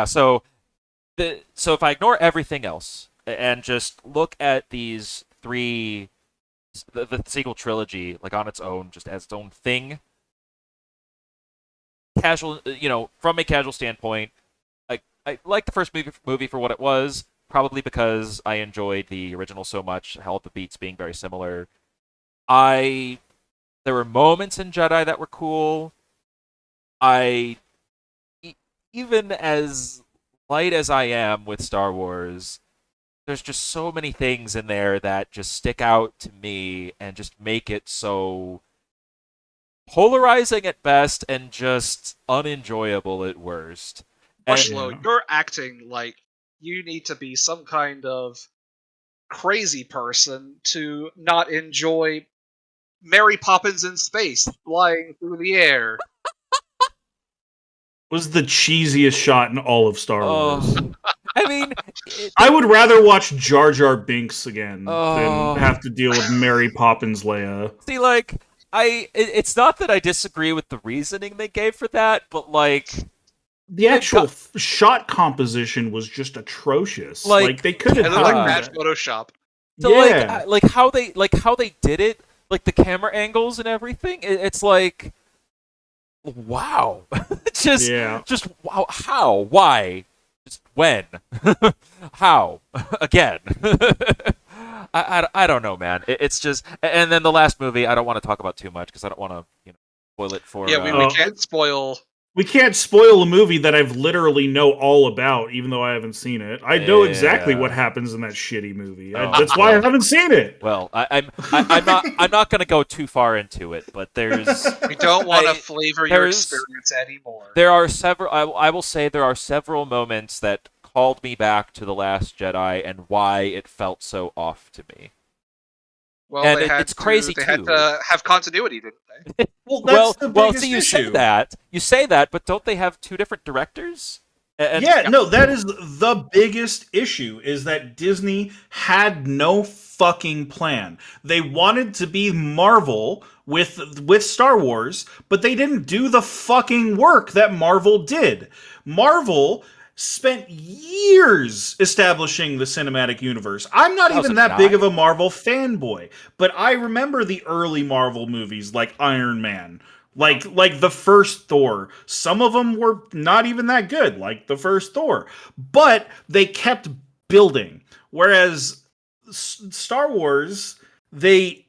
So if I ignore everything else and just look at these three, the sequel trilogy, like on its own, just as its own thing. Casual, from a casual standpoint, I like the first movie for what it was, probably because I enjoyed the original so much, all the beats being very similar. There were moments in Jedi that were cool. Even as light as I am with Star Wars, there's just so many things in there that just stick out to me and just make it so polarizing at best and just unenjoyable at worst. Bushlow, you're acting like you need to be some kind of crazy person to not enjoy Mary Poppins in space flying through the air. Was the cheesiest shot in all of Star Wars. I mean, I would rather watch Jar Jar Binks again than have to deal with Mary Poppins Leia. See, like, it's not that I disagree with the reasoning they gave for that, but like the actual shot composition was just atrocious. Like they could have done like bad Photoshop. So yeah. like how they did it, like the camera angles and everything. It's like, wow, just wow, how, why, just when, how, again. I don't know, man. It's just, and then the last movie I don't want to talk about too much because I don't want to spoil it for. Yeah, we can't spoil. We can't spoil a movie that I've literally know all about, even though I haven't seen it. I know exactly what happens in that shitty movie. That's why I haven't seen it. Well, I'm not going to go too far into it, but there's. We don't want to flavor your experience anymore. There are several. I will say there are several moments that called me back to The Last Jedi and why it felt so off to me. Well, And they had it's crazy they had too. to have continuity, didn't they? Well, that's the well, biggest see, you issue. say that, but don't they have two different directors? And, Yeah, no, that is the biggest issue, is that Disney had no fucking plan. They wanted to be Marvel with Star Wars, but they didn't do the fucking work that Marvel did. Marvel spent years establishing the cinematic universe. I'm not even that big of a Marvel fanboy, but I remember the early Marvel movies like Iron Man, like the first Thor. Some of them were not even that good, like the first Thor, but they kept building. Whereas Star Wars, they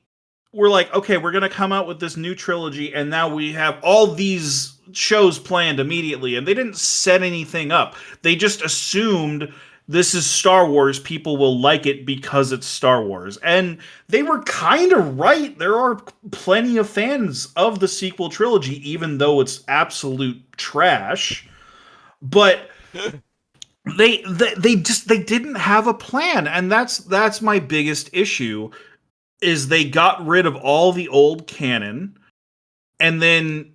were like, okay, we're gonna come out with this new trilogy, and now we have all these shows planned immediately, and they didn't set anything up. They just assumed this is Star Wars, people will like it because it's Star Wars. And they were kind of right. There are plenty of fans of the sequel trilogy, even though it's absolute trash. But they didn't have a plan, and that's my biggest issue, is they got rid of all the old canon and then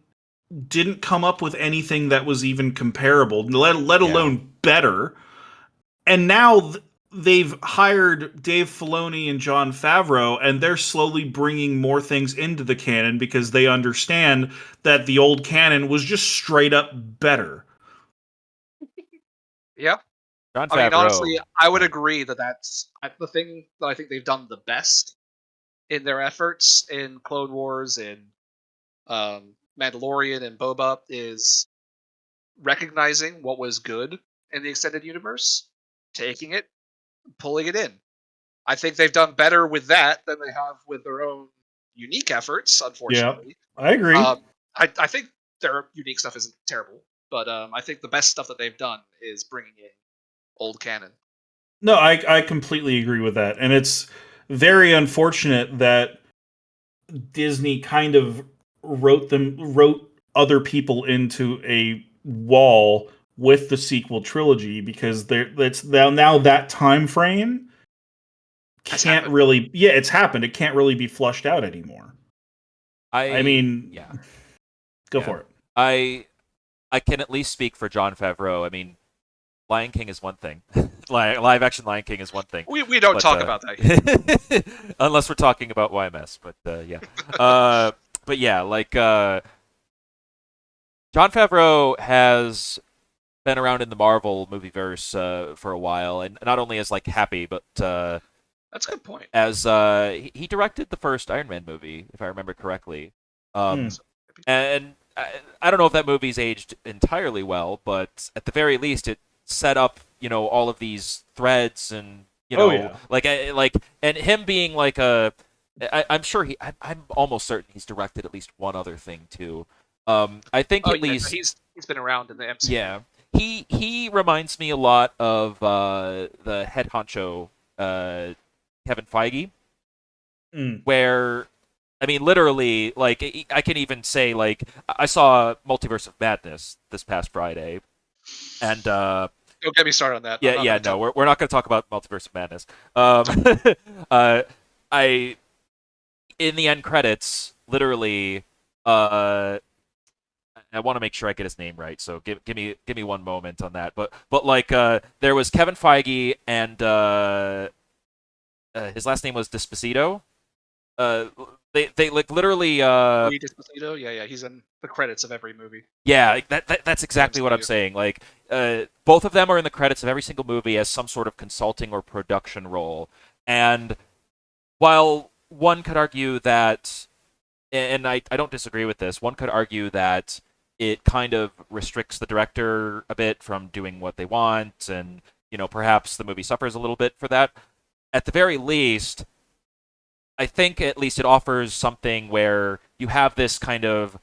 didn't come up with anything that was even comparable, let alone better. And now they've hired Dave Filoni and Jon Favreau, and they're slowly bringing more things into the canon because they understand that the old canon was just straight up better. Yeah. Jon I mean, Favreau. honestly, I would agree that that's the thing that I think they've done the best in their efforts in Clone Wars, in Mandalorian, and Boba, is recognizing what was good in the extended universe, taking it, pulling it in. I think they've done better with that than they have with their own unique efforts, unfortunately. Yeah, I agree. I think their unique stuff isn't terrible, but I think the best stuff that they've done is bringing in old canon. No, I completely agree with that. And it's very unfortunate that Disney kind of wrote other people into a wall with the sequel trilogy, because that's now that time frame can't really it's happened. It can't really be flushed out anymore. I mean, go for it. I can at least speak for Jon Favreau. I mean, Lion King is one thing. Live action Lion King is one thing. We don't talk about that yet. Unless we're talking about YMS, but yeah. But yeah, like Jon Favreau has been around in the Marvel movieverse for a while, and not only as like Happy, but that's a good point. As he directed the first Iron Man movie, if I remember correctly. And I don't know if that movie's aged entirely well, but at the very least, it set up, all of these threads, and and him being like I'm sure I'm almost certain he's directed at least one other thing too. I think at least he's been around in the MCU. Yeah, he reminds me a lot of the head honcho Kevin Feige, where, I mean, literally, like, I can even say, like, I saw Multiverse of Madness this past Friday, and don't get me started on that. No, we're not going to talk about Multiverse of Madness. In the end credits, literally, I want to make sure I get his name right, so give me one moment on that. But like, there was Kevin Feige, and his last name was Despacito. They like literally. Despacito, yeah, he's in the credits of every movie. Yeah, that's exactly what I'm saying. Like, both of them are in the credits of every single movie as some sort of consulting or production role. And while one could argue that, and I don't disagree with this, one could argue that it kind of restricts the director a bit from doing what they want, and perhaps the movie suffers a little bit for that. At the very least, I think at least it offers something where you have this kind of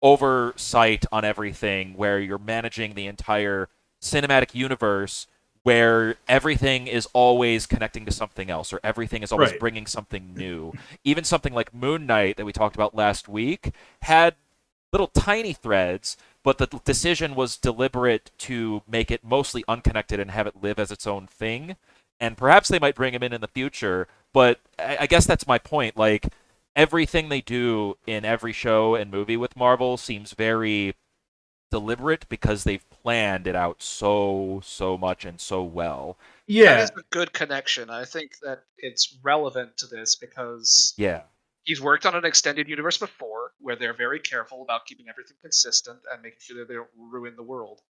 oversight on everything, where you're managing the entire cinematic universe, where everything is always connecting to something else, or everything is always bringing something new. Even something like Moon Knight that we talked about last week had little tiny threads, but the decision was deliberate to make it mostly unconnected and have it live as its own thing. And perhaps they might bring him in the future, but I guess that's my point. Like, everything they do in every show and movie with Marvel seems very deliberate because they've planned it out so much and so well. That Yeah, is a good connection. I think that it's relevant to this because Yeah. he's worked on an extended universe before where they're very careful about keeping everything consistent and making sure that they don't ruin the world.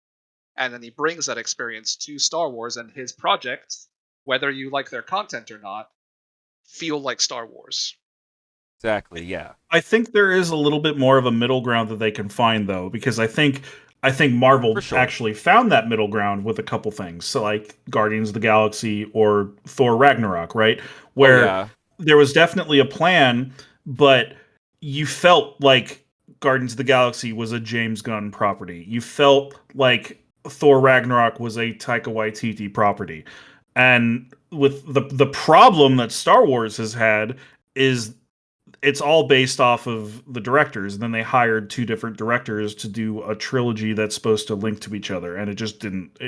And then he brings that experience to Star Wars, and his projects, whether you like their content or not, feel like Star Wars. Exactly. Yeah. I think there is a little bit more of a middle ground that they can find though, because I think For Marvel sure. actually found that middle ground with a couple things. So like Guardians of the Galaxy or Thor Ragnarok, right? Oh Where yeah. there was definitely a plan, but you felt like Guardians of the Galaxy was a James Gunn property. You felt like Thor Ragnarok was a Taika Waititi property. And with the problem that Star Wars has had is it's all based off of the directors, and then they hired two different directors to do a trilogy that's supposed to link to each other, and it just didn't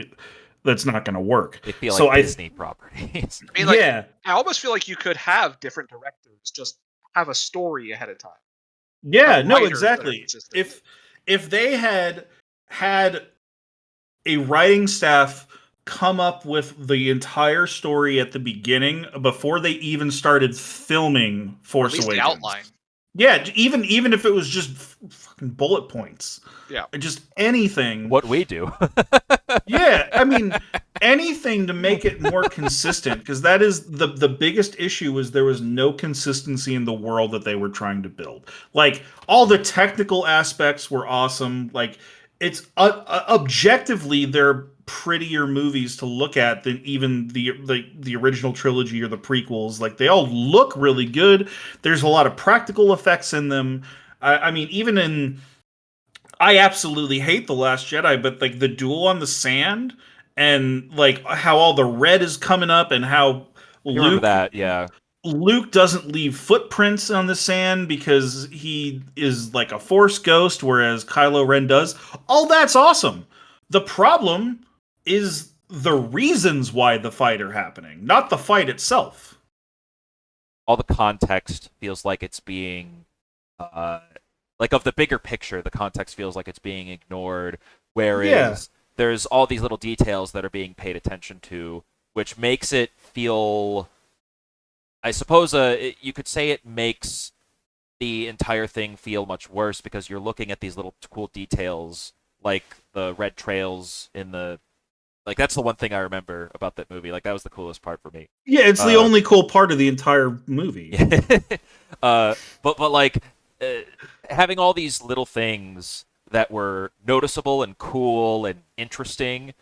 that's not going to work. They feel So like I Disney properties. I mean, like, yeah, I almost feel like you could have different directors, just have a story ahead of time. yeah, Have no, writers that are exactly. consistent. If they had a writing staff come up with the entire story at the beginning before they even started filming Or at Force least the Awakens. outline. Yeah, even if it was just fucking bullet points, Yeah. just anything. What we do. Yeah, I mean anything to make it more consistent, because that is the biggest issue, is there was no consistency in the world that they were trying to build. Like all the technical aspects were awesome. Like it's objectively they're prettier movies to look at than even the original trilogy or the prequels. Like they all look really good. There's a lot of practical effects in them. I mean, even in I absolutely hate The Last Jedi, but like the duel on the sand and like how all the red is coming up and how I remember Luke that. Yeah. Luke doesn't leave footprints on the sand because he is like a force ghost, whereas Kylo Ren does. All that's awesome. The problem is the reasons why the fight are happening, not the fight itself. All the context feels like it's being, uh, like, of the bigger picture, the context feels like it's being ignored. Yeah. Whereas there's all these little details that are being paid attention to, which makes it feel. I suppose you could say it makes the entire thing feel much worse because you're looking at these little cool details, like the red trails in the. Like, that's the one thing I remember about that movie. Like, that was the coolest part for me. Yeah, it's the Uh, only cool part of the entire movie. but like, uh, having all these little things that were noticeable and cool and interesting,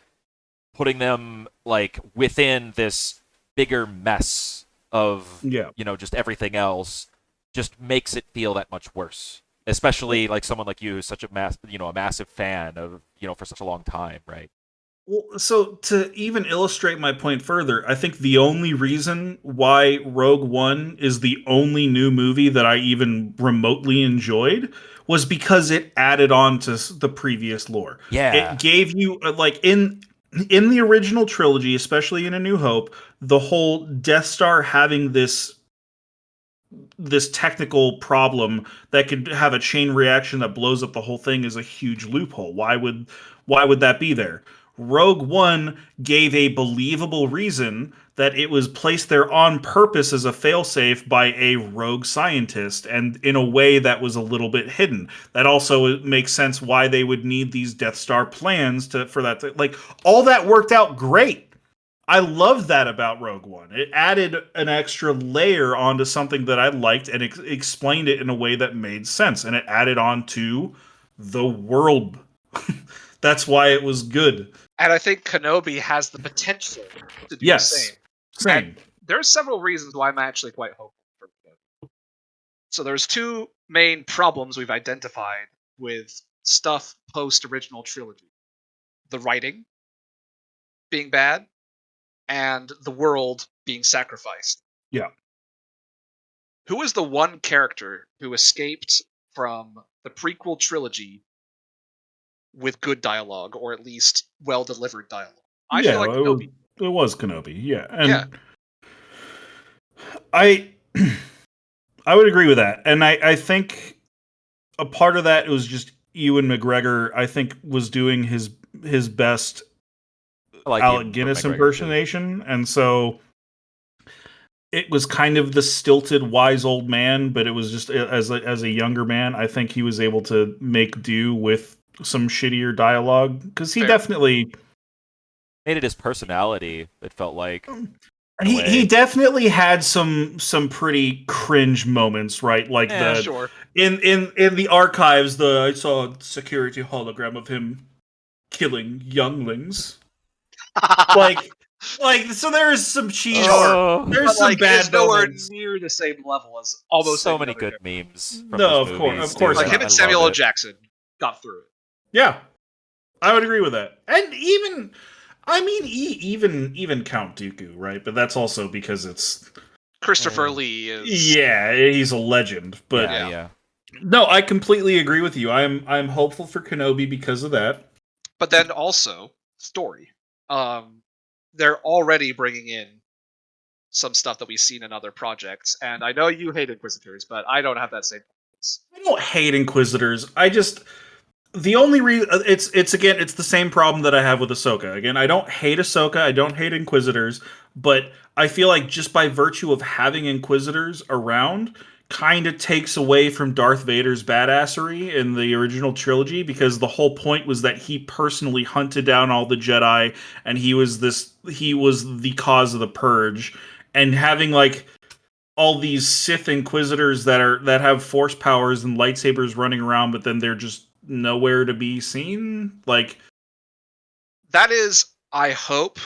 putting them like within this bigger mess of Yeah. just everything else, just makes it feel that much worse. Especially like someone like you who's such a massive fan of for such a long time, right? Well, so to even illustrate my point further, I think the only reason why Rogue One is the only new movie that I even remotely enjoyed was because it added on to the previous lore. It Yeah. gave you like in the original trilogy, especially in A New Hope, the whole Death Star having this technical problem that could have a chain reaction that blows up the whole thing is a huge loophole. Why would that be there? Rogue One gave a believable reason that it was placed there on purpose as a failsafe by a rogue scientist, and in a way that was a little bit hidden. That also makes sense why they would need these Death Star plans for that like all that worked out great. I love that about Rogue One. It added an extra layer onto something that I liked and explained it in a way that made sense. And it added on to the world. That's why it was good. And I think Kenobi has the potential to do the same. Yes. And Same. there's several reasons why I'm actually quite hopeful for Kenobi. So there's two main problems we've identified with stuff post original trilogy. The writing being bad and the world being sacrificed. Yeah. Who is the one character who escaped from the prequel trilogy with good dialogue, or at least well delivered dialogue. I feel like Kenobi. it was Kenobi, yeah, and Yeah. I I would agree with that, and I think a part of that was just Ewan McGregor. I think was doing his best I like Alec Ewan Guinness McGregor, too. impersonation, and so it was kind of the stilted, wise old man. But it was just as a younger man, I think he was able to make do with some shittier dialogue because he Fair. definitely Made it his personality, it felt like. in a he way. definitely had some pretty cringe moments, right? Like Yeah, the Sure. in the archives, I saw a security hologram of him killing younglings. like so there is some cheese. Oh. There's But some like, bad it's nowhere moments. near the same level as almost so any many other good character. memes from No, those of course- movies. of course dude. Like him not. and I Samuel love L. it. Jackson got through it. Yeah, I would agree with that. And even, I mean, even Count Dooku, right? But that's also because it's Christopher Lee is. yeah, he's a legend. But Yeah. no, I completely agree with you. I'm hopeful for Kenobi because of that. But then also story. They're already bringing in some stuff that we've seen in other projects, and I know you hate Inquisitors, but I don't have that same. I don't hate Inquisitors. I just the only reason it's again it's the same problem that I have with Ahsoka. Again, I don't hate Ahsoka. I don't hate Inquisitors, but I feel like just by virtue of having Inquisitors around, kind of takes away from Darth Vader's badassery in the original trilogy because the whole point was that he personally hunted down all the Jedi and he was the cause of the purge, and having like all these Sith Inquisitors that have Force powers and lightsabers running around, but then they're just nowhere to be seen. Like That is, I hope,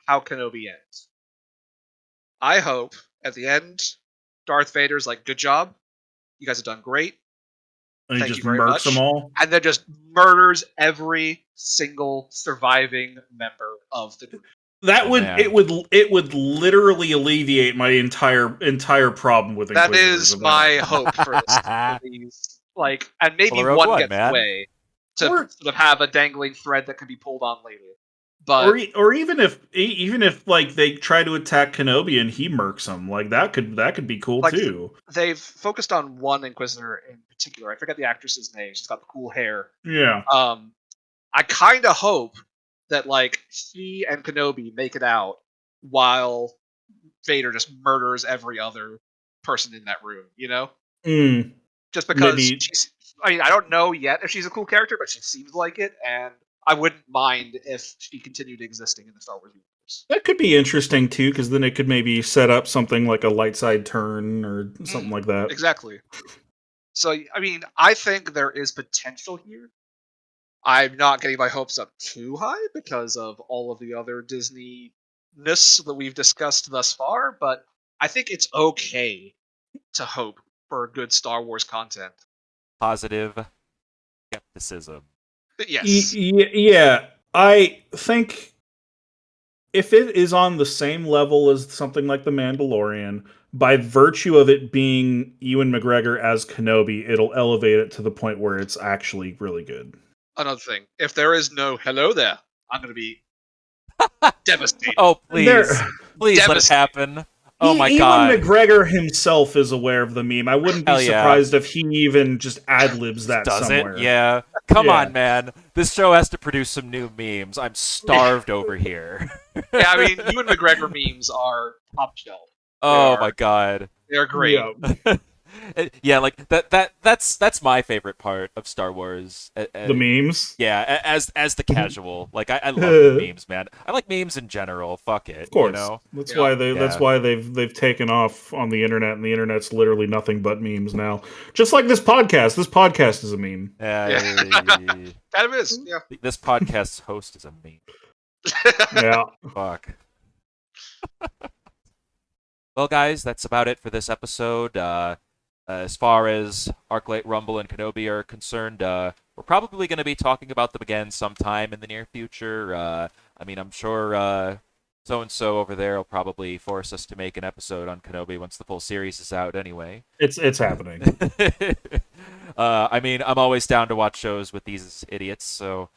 how Kenobi ends. I hope at the end, Darth Vader's like, "Good job, you guys have done great. and he Thank just you very murks them much," all. and then just murders every single surviving member of the group. That Oh, would man. it would literally alleviate my entire problem with That Inquisitors. is if that my happened. hope for these, like, and maybe Well, Rogue one One, gets man. away to Or- sort of have a dangling thread that can be pulled on later. But or even if like they try to attack Kenobi and he murks them, like that could be cool like too. they've focused on one Inquisitor in particular. I forget the actress's name. She's got the cool hair. Yeah. I kind of hope that like she and Kenobi make it out while Vader just murders every other person in that room. You know, Mm, just because maybe she's. I mean, I don't know yet if she's a cool character, but she seems like it, and I wouldn't mind if she continued existing in the Star Wars universe. that could be interesting too, because then it could maybe set up something like a light side turn or something like that. Exactly. So, I mean, I think there is potential here. I'm not getting my hopes up too high because of all of the other Disney-ness that we've discussed thus far, but I think it's okay to hope for good Star Wars content. Positive skepticism. But yes. Yeah, I think if it is on the same level as something like The Mandalorian, by virtue of it being Ewan McGregor as Kenobi, it'll elevate it to the point where it's actually really good. Another thing, if there is no hello there, I'm going to be devastated. Oh, please. There- Please let it Devastating. happen. Oh my Ewan god. McGregor himself is aware of the meme. I wouldn't be Hell yeah. surprised if he even just ad-libs that Does somewhere. it? Yeah. Come Yeah. on, man. This show has to produce some new memes. I'm starved over here. Yeah, I mean, Ewan McGregor memes are top shelf. Oh my god. They're great. Yeah. Yeah, like that's my favorite part of Star Wars. The memes. Yeah, as the casual. Like I love the memes, man. I like memes in general. Fuck it. Of course. You know? That's Yeah. why Yeah. they've taken off on the internet, and the internet's literally nothing but memes now. Just like this podcast. This podcast is a meme. Yeah. Kind of is, yeah. This podcast's host is a meme. Yeah. Fuck. Well, guys, that's about it for this episode. As far as Arclight Rumble and Kenobi are concerned, we're probably going to be talking about them again sometime in the near future. I mean, I'm sure so-and-so over there will probably force us to make an episode on Kenobi once the full series is out anyway. It's happening. I mean, I'm always down to watch shows with these idiots, so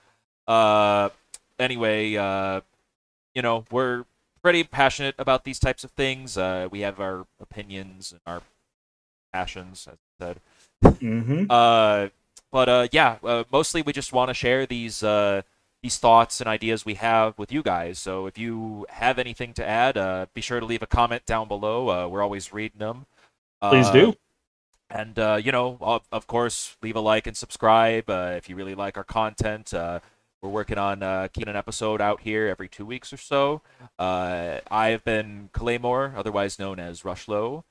anyway, we're pretty passionate about these types of things. We have our opinions and our passions, as I said. Mm-hmm. Mostly we just want to share these thoughts and ideas we have with you guys. So if you have anything to add, be sure to leave a comment down below. We're always reading them. Please do. And, of course, leave a like and subscribe if you really like our content. We're working on keeping an episode out here every 2 weeks or so. I've been Cuhlaymore, otherwise known as Rushlow.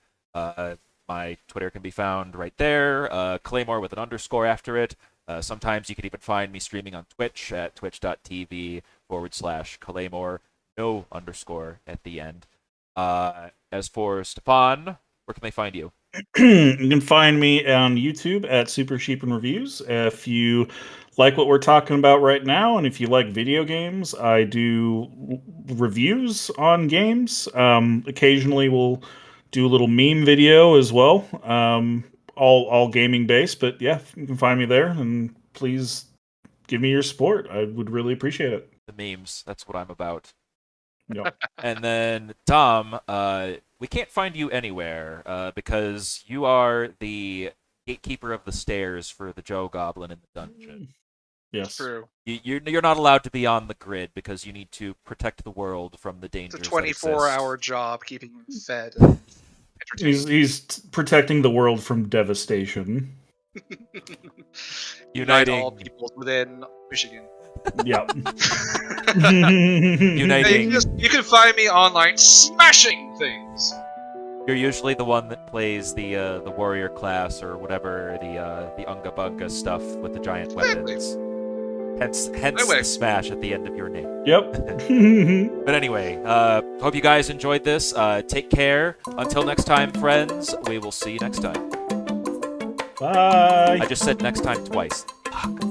My Twitter can be found right there, Cuhlaymore with an underscore after it. Sometimes you can even find me streaming on Twitch at twitch.tv/Cuhlaymore, no underscore at the end. As for Stefan, where can they find you? You can find me on YouTube at SuperSheepin Reviews. If you like what we're talking about right now, and if you like video games, I do reviews on games. Occasionally, we'll do a little meme video as well. All gaming based, but yeah, you can find me there, and please give me your support. I would really appreciate it. The memes, that's what I'm about. Yep. And then Dom, we can't find you anywhere because you are the gatekeeper of the stairs for the Joe Goblin in the dungeon. Yes. True. You're not allowed to be on the grid because you need to protect the world from the dangers. It's a 24-hour job keeping him fed. He's protecting the world from devastation. Unite all peoples within Michigan. Yep. Uniting. You can find me online smashing things. You're usually the one that plays the warrior class or whatever, the Unga Bunga stuff with the giant weapons. Hence the smash at the end of your name. Yep. But anyway, hope you guys enjoyed this. Take care. Until next time, friends, we will see you next time. Bye. I just said next time twice. Fuck.